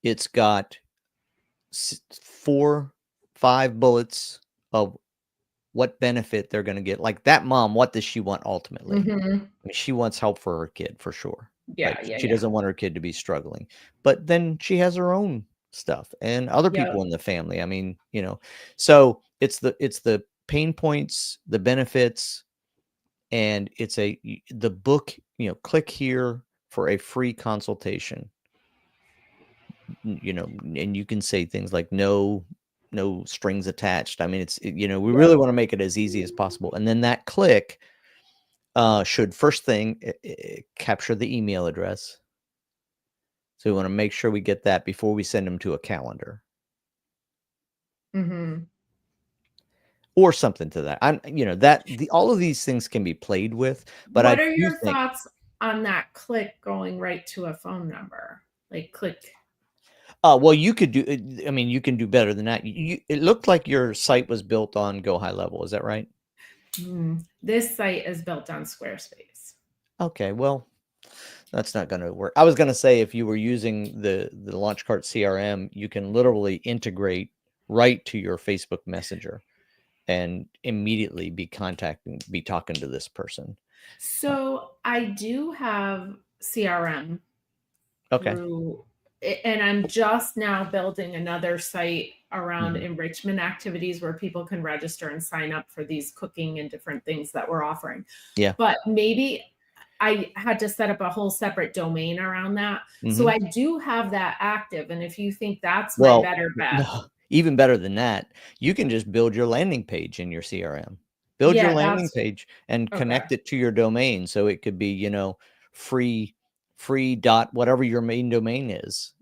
It's got 4, 5 bullets of what benefit they're going to get. Like that mom, what does she want ultimately? Mhm. I mean, she wants help for her kid for sure. Yeah, Right? yeah, She yeah. doesn't want her kid to be struggling, but then she has her own stuff and other people Yep. in the family. I mean, so it's the pain points, the benefits, and it's the book, click here for a free consultation. And you can say things like no strings attached. I mean, we really want to make it as easy as possible. And then that click should first thing capture the email address. So we want to make sure we get that before we send them to a calendar Mm-hmm. or something to that. All of these things can be played with, but What I are do your think, thoughts on that click going right to a phone number? Like click. well, you could do, I mean, you can do better than that. It looked like your site was built on Go High Level. Is that right? This site is built on Squarespace. Okay, well, that's not going to work. I was going to say if you were using the Launchcart CRM, you can literally integrate right to your Facebook Messenger and immediately be talking to this person. So I do have CRM. Okay. And I'm just now building another site around Mhm. enrichment activities where people can register and sign up for these cooking and different things that we're offering. Yeah. But maybe I had to set up a whole separate domain around that. So Mhm. I do have that active. And if you think that's my better bet. No, even better than that, you can just build your landing page in your CRM. Build your landing page and connect it to your domain. So it could be, free dot whatever your main domain is.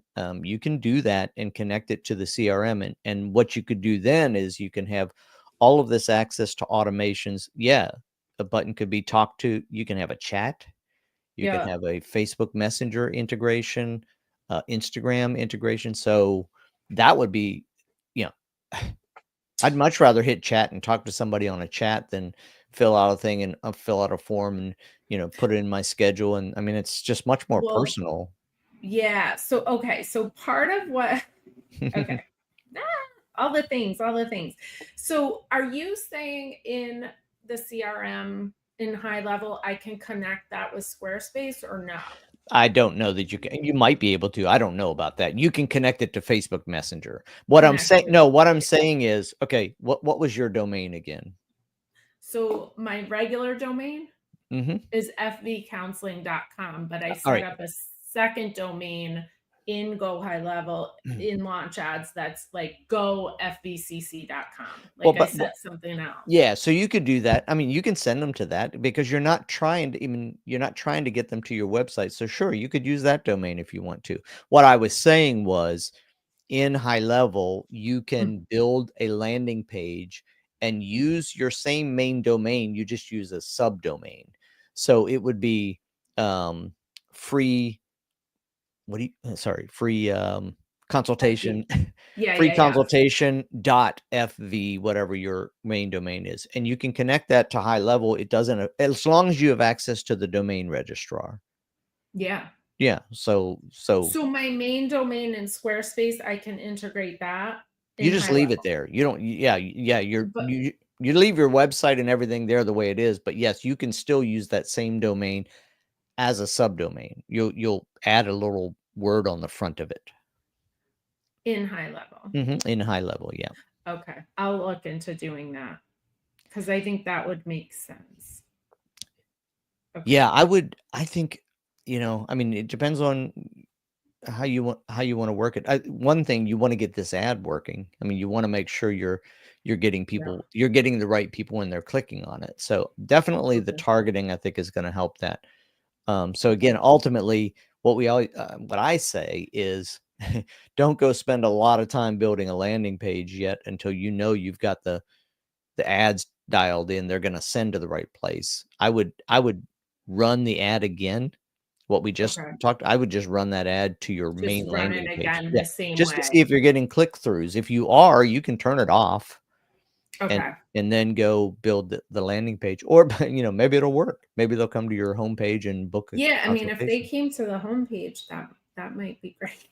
You can do that and connect it to the CRM. And what you could do then is you can have all of this access to automations. Yeah. A button could be talk to, you can have a chat. You can have a Facebook Messenger integration, Instagram integration. So that would be, I'd much rather hit chat and talk to somebody on a chat than fill out a thing and fill out a form and, put it in my schedule. And I mean, it's just much more personal. Yeah. So, okay. So part of what, okay. All the things. So are you saying in the CRM in High Level, I can connect that with Squarespace or no? I don't know that you can. You might be able to. I don't know about that. You can connect it to Facebook Messenger. What I'm saying is, okay, what was your domain again? So my regular domain? is fvcounseling.com, but I All set right. up a second domain in Go High Level in Launch Ads that's like gofvcc.com. Like I set something else. Yeah, so you could do that. I mean, you can send them to that because you're not trying to get them to your website. So sure, you could use that domain if you want to. What I was saying was in High Level, you can build a landing page and use your same main domain. You just use a subdomain. So it would be free consultation, free consultation .fv, whatever your main domain is. And you can connect that to High Level. It doesn't, as long as you have access to the domain registrar. Yeah. Yeah. So my main domain in Squarespace, I can integrate that. you just leave it there. You don't, you leave your website and everything there the way it is. But yes, you can still use that same domain as a subdomain. You'll add a little word on the front of it. In High Level. In High Level, yeah. Okay, I'll look into doing that because I think that would make sense. Okay. Yeah, I think, I mean, it depends on how you want to work it. One thing, you want to get this ad working. I mean, you want to make sure you're getting people, you're getting the right people when they're clicking on it. So definitely the targeting, I think, is going to help that. So again, ultimately, what I say is don't go spend a lot of time building a landing page yet until you've got the ads dialed in. They're going to send to the right place. I would run the ad again. What we just talked, I would just run that ad to your main landing page. Again, the same just way. to see if you're getting click-throughs. If you are, you can turn it off. Okay. And then go build the landing page, or maybe it'll work. Maybe they'll come to your homepage and book. Yeah, I mean, if they came to the homepage, that might be great.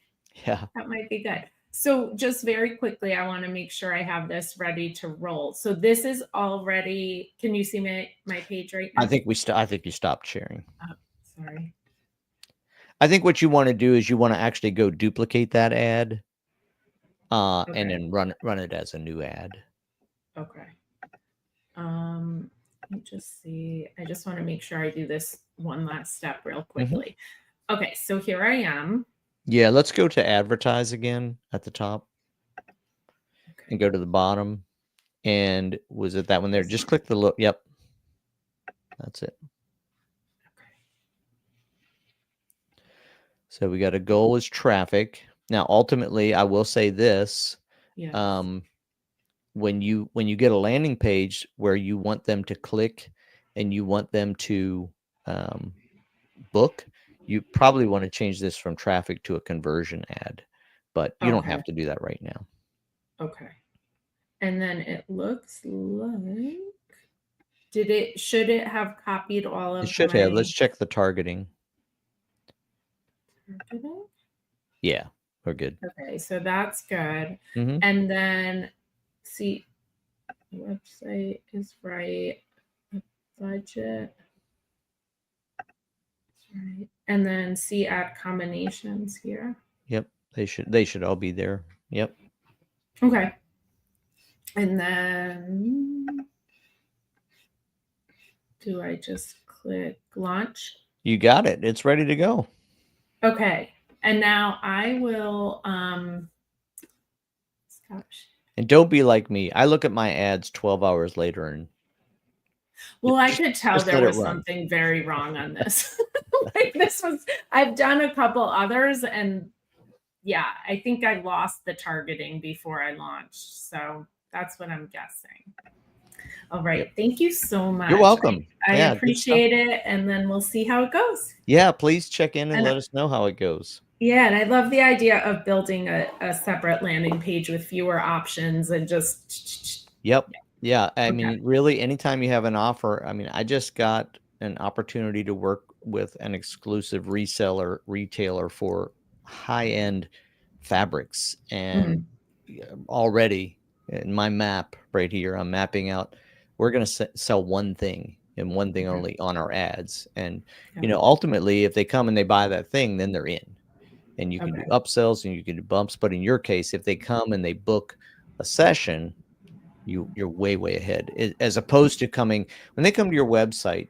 Yeah, that might be good. So just very quickly, I want to make sure I have this ready to roll. So this is already. Can you see my page right now? I think you stopped sharing. Oh, sorry. I think what you want to do is you want to actually go duplicate that ad, and then run it as a new ad. Okay. Let me just see. I just want to make sure I do this one last step real quickly. Okay, so here I am. Yeah, let's go to advertise again at the top. And go to the bottom. And was it that one there? Just click the look. Yep. That's it. Okay. So we got a goal is traffic. Now, ultimately, I will say this. Yeah. When you get a landing page where you want them to click and you want them to book, you probably want to change this from traffic to a conversion ad, but you don't have to do that right now. Okay. And then it looks like, should it have copied all of It should have. Let's check the targeting. Targeting? Yeah, we're good. Okay, so that's good. And then see, the website is right. The budget. Right. And then see ad combinations here. Yep. They should all be there. Yep. Okay. And then do I just click launch? You got it. It's ready to go. Okay. And now I will and don't be like me. I look at my ads 12 hours later and I could tell there was something very wrong on this. Like I've done a couple others and yeah, I think I lost the targeting before I launched. So that's what I'm guessing. All right. Thank you so much. You're welcome. I appreciate it. And then we'll see how it goes. Yeah, please check in and let us know how it goes. Yeah, and I love the idea of building a separate landing page with fewer options and just. Yep. Yeah. I mean, really, anytime you have an offer, I mean, I just got an opportunity to work with an exclusive retailer for high-end fabrics. And already in my map right here, I'm mapping out, we're going to sell one thing and one thing only on our ads. And, ultimately, if they come and they buy that thing, then they're in. And you can do upsells and you can do bumps. But in your case, if they come and they book a session, you're way ahead. As opposed to when they come to your website,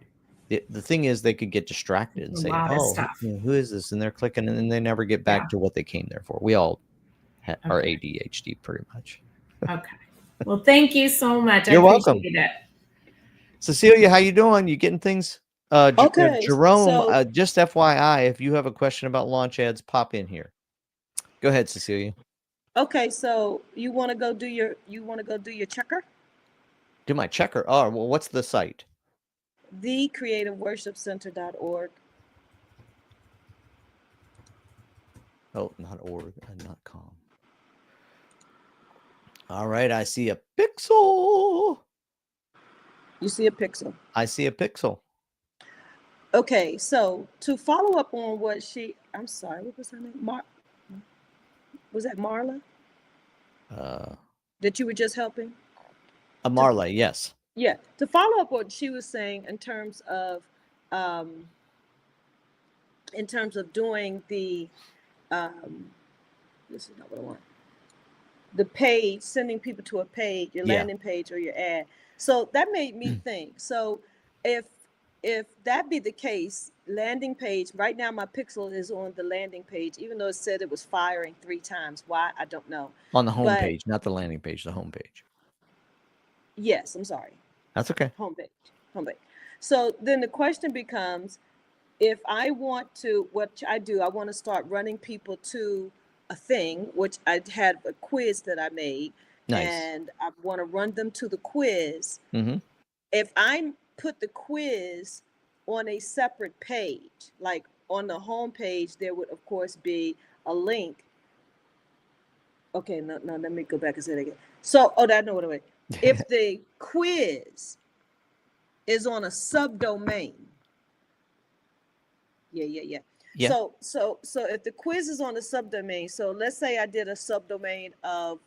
The thing is, they could get distracted and A say, lot of "Oh, stuff. who is this?" And they're clicking, and then they never get back to what they came there for. We all are ADHD, pretty much. Okay. Well, thank you so much. You're I welcome. appreciate it. Cecilia, how you doing? You getting things? Okay, Jerome, so- just FYI, if you have a question about launch ads, pop in here. Go ahead, Cecilia. Okay, so you want to go do your checker? Do my checker. Oh, well, what's the site? TheCreativeWorshipCenter.org. Oh, not org, not com. All right, I see a pixel. You see a pixel. I see a pixel. Okay, so to follow up on what I'm sorry, what was her name? Was that Marla that you were just helping? Marla, yes. Yeah, to follow up what she was saying in terms of doing the this is not what I want. The page, sending people to a page, your landing page or your ad. So that made me think. So if that be the case, landing page, right now my pixel is on the landing page, even though it said it was firing 3 times. Why? I don't know. On the home But- page, not the landing page, the home page. Yes, I'm sorry. That's okay. Homepage. So then the question becomes, if I want to, what I do, I want to start running people to a thing, which I had a quiz that I made, Nice. and I want to run them to the quiz. Mm-hmm. If I put the quiz on a separate page, like on the home page, there would of course be a link. Okay, no, let me go back and say it again. So, I know what it is. If the quiz is on a subdomain, yeah. So if the quiz is on a subdomain, so let's say I did a subdomain of,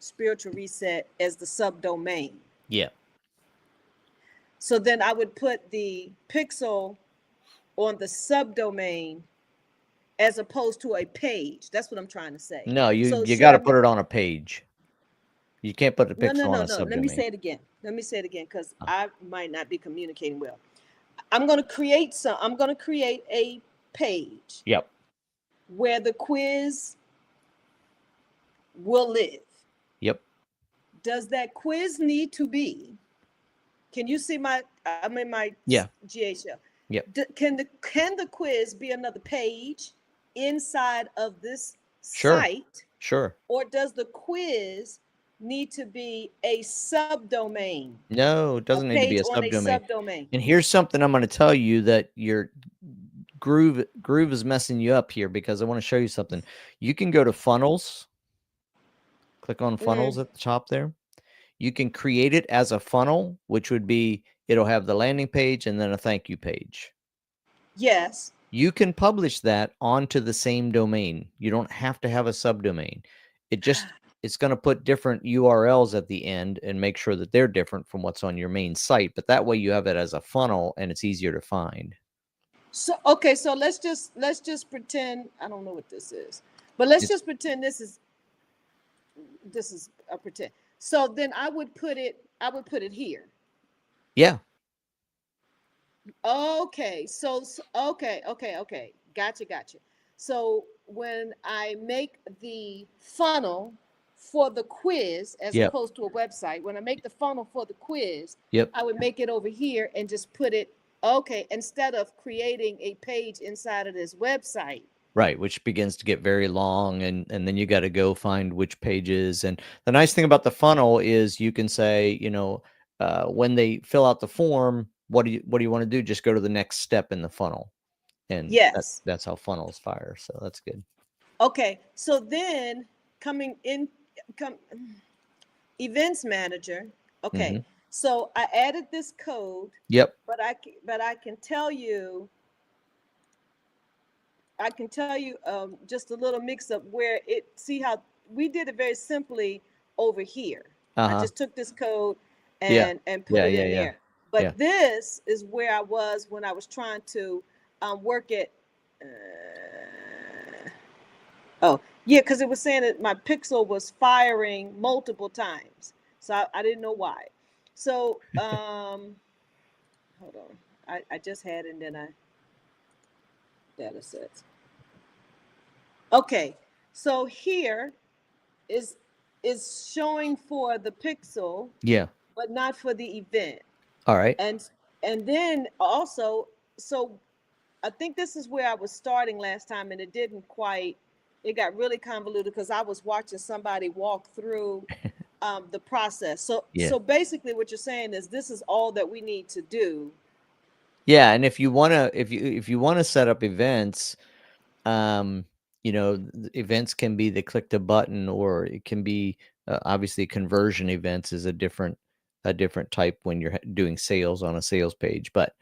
spiritual reset as the subdomain. Yeah. So then I would put the pixel on the subdomain as opposed to a page. That's what I'm trying to say. No, you So got to sub- put it on a page. You can't put the No, pixel on a no. subdomain. Let me say it again. Because I might not be communicating well. I'm going to create a page Yep. where the quiz will live. Yep. Does that quiz need to be? Can you see I'm in my Yeah. GA shell. Yep. Can the quiz be another page inside of this Sure. site? Sure. Or does the quiz need to be a subdomain? No, it doesn't need to be a page on a subdomain. subdomain. And here's something I'm going to tell you that your Groove is messing you up here, because I want to show you something. You can go to funnels. Click on funnels at the top there. You can create it as a funnel, which would be, it'll have the landing page and then a thank you page. Yes. You can publish that onto the same domain. You don't have to have a subdomain. It's going to put different URLs at the end and make sure that they're different from what's on your main site. But that way you have it as a funnel and it's easier to find. So okay, so let's just pretend, I don't know what this is, but let's just pretend this is a pretend. So then I would put it here. Yeah. Okay, okay. Gotcha. So when I make the funnel for the quiz, as Yep. opposed to a website, when I make the funnel for the quiz, Yep. I would make it over here and just put it, okay, instead of creating a page inside of this website. Right, which begins to get very long, and then you got to go find which pages. And the nice thing about the funnel is you can say, when they fill out the form, what do you want to do? Just go to the next step in the funnel, and Yes. that's how funnels fire. So that's good. Okay, so then events manager. Okay, Mhm. so I added this code. Yep. But I can tell you. Just a little mix up where see how we did it very simply over here. I just took this code and put it in there. But this is where I was when I was trying to work it. Because it was saying that my pixel was firing multiple times. So I didn't know why. So hold on. I just had, and then I data sets. Okay, so here is showing for the pixel, Yeah. but not for the event. All right. And then also, so I think this is where I was starting last time, and it didn't quite. It got really convoluted because I was watching somebody walk through the process. So Yeah. so basically, what you're saying is this is all that we need to do. Yeah, and if you wanna set up events, events can be the click the button, or it can be obviously conversion events is a different type when you're doing sales on a sales page. But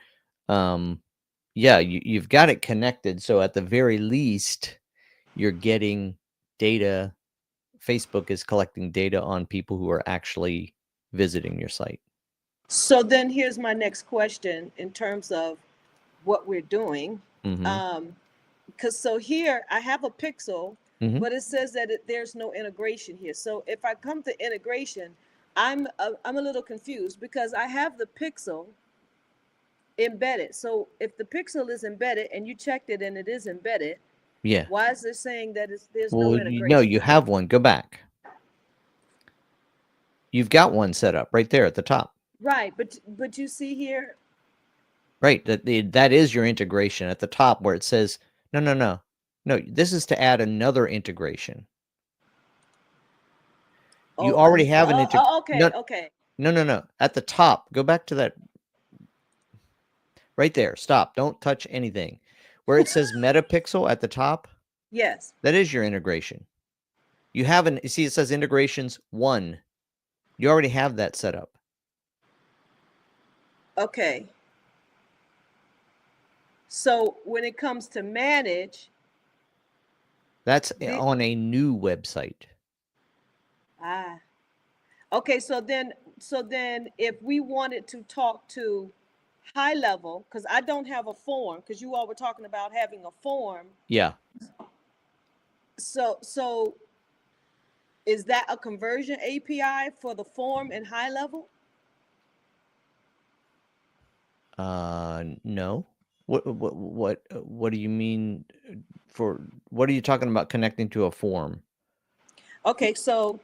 yeah, you've got it connected, so at the very least, you're getting data. Facebook is collecting data on people who are actually visiting your site. So then here's my next question in terms of what we're doing. Mhm. Because so here I have a pixel, Mhm. but it says that there's no integration here. So if I come to integration, I'm a little confused because I have the pixel embedded. So if the pixel is embedded and you checked it and it is embedded, Yeah. why is it saying that there's no Well, integration? no, you have one. Go back. You've got one set up right there at the top. Right, but you see here. Right, that is your integration at the top where it says no. This is to add another integration. You already have an Okay, okay. No. At the top, go back to that. Right there. Stop. Don't touch anything. Where it says Metapixel at the top. Yes. That is your integration. You see, it says integrations 1. You already have that set up. Okay. So when it comes to manage, that's on a new website. Okay, so then if we wanted to talk to high level, because I don't have a form, because you all were talking about having a form. Yeah. So is that a conversion API for the form and high level? No. What do you mean what are you talking about connecting to a form? Okay, so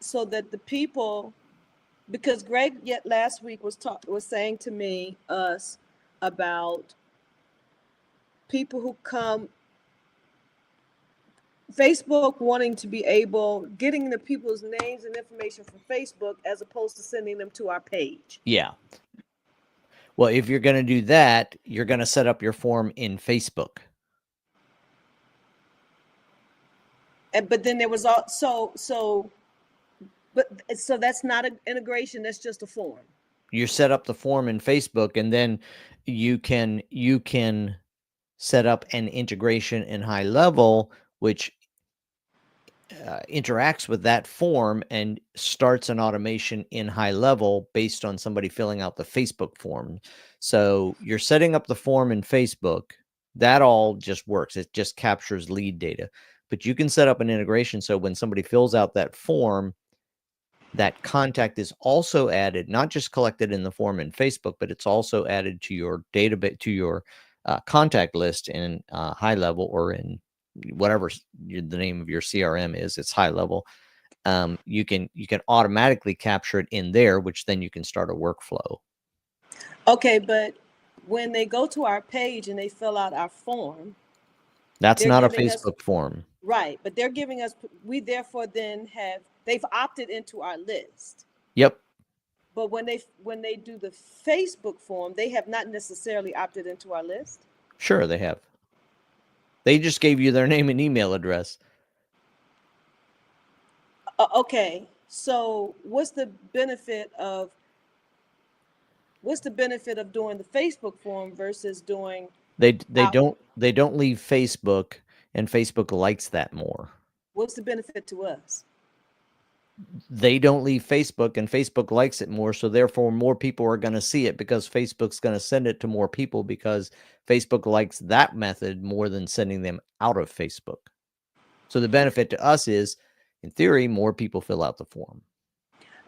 that the people, because Greg yet last week was saying to us about people who come, Facebook wanting to be getting the people's names and information from Facebook as opposed to sending them to our page. Yeah. Well, if you're going to do that, you're going to set up your form in Facebook. But then there was so that's not an integration, that's just a form. You set up the form in Facebook, and then you can set up an integration in high level, which interacts with that form and starts an automation in high level based on somebody filling out the Facebook form. So you're setting up the form in Facebook. That all just works. It just captures lead data. But you can set up an integration so when somebody fills out that form, that contact is also added, not just collected in the form in Facebook, but it's also added to your database, to your contact list in high level, or in whatever the name of your CRM is. It's high level. You can automatically capture it in there, which then you can start a workflow. Okay, but when they go to our page and they fill out our form, that's not a Facebook form. Right, but they're giving us, we therefore then they've opted into our list. Yep. But when they do the Facebook form, they have not necessarily opted into our list. Sure, they have. They just gave you their name and email address. Okay, so what's the benefit of doing the Facebook form versus doing? They don't leave Facebook, and Facebook likes that more. What's the benefit to us? They don't leave Facebook, and Facebook likes it more, so therefore more people are going to see it because Facebook's going to send it to more people because Facebook likes that method more than sending them out of Facebook. So the benefit to us is, in theory, more people fill out the form.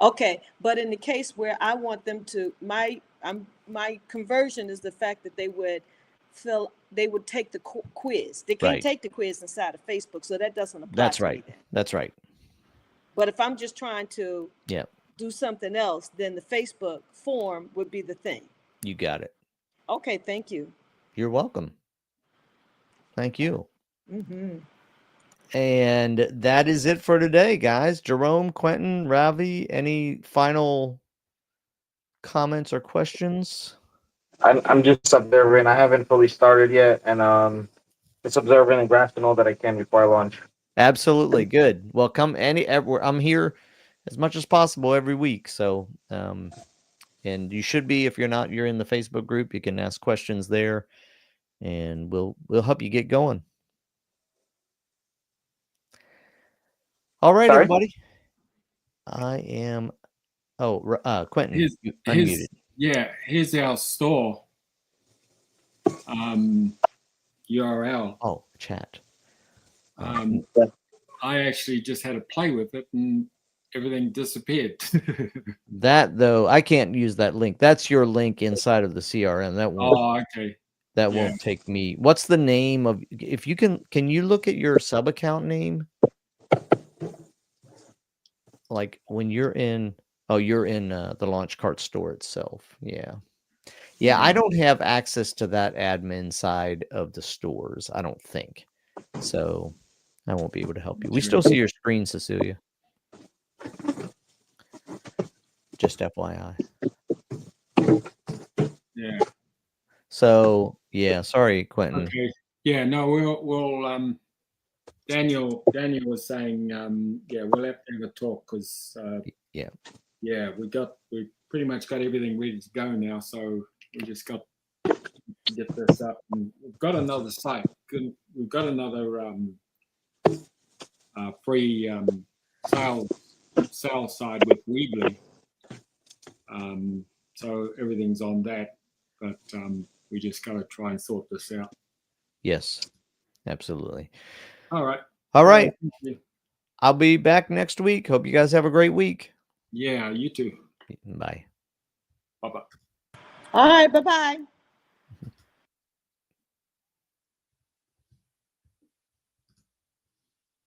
Okay, but in the case where I want them to, My conversion is the fact that they would take the quiz. They can't Right. take the quiz inside of Facebook, so that doesn't apply. That's to right. Me then. That's right. But if I'm just trying to Yeah, do something else, then the Facebook form would be the thing. you got it. Okay, thank you. You're welcome. Thank you. Mm-hmm. And that is it for today, guys. Jerome, Quentin, Ravi, any final comments or questions? I'm just observing. I haven't fully started yet, and just observing and grasping all that I can before I launch. Absolutely. Good. Well, come I'm here as much as possible every week. So, and you should be, if you're in the Facebook group, you can ask questions there and we'll help you get going. All right, Sorry? everybody. I am, Quentin, you unmuted. Here's our store URL. Oh, chat. I actually just had to play with it and everything disappeared. That though, I can't use that link. That's your link inside of the CRM. That won't. Oh, okay. That won't take me. What's the name of? If you can you look at your sub account name? Like when you're in. Oh, you're in the launch cart store itself. Yeah. Yeah, I don't have access to that admin side of the stores, I don't think. So I won't be able to help you. We still see your screen, Cecilia. Just FYI. Yeah. So yeah, sorry, Quentin. Okay. Yeah, no, we'll Daniel was saying we'll have to have a talk because we pretty much got everything ready to go now, so we just got to get this up. And we've got another site. We've got another free sales side with Weebly. So everything's on that, but we just got to try and sort this out. Yes, absolutely. All right. All right. Thank you. I'll be back next week. Hope you guys have a great week. Yeah, you too. Bye. Bye-bye. All right, bye-bye.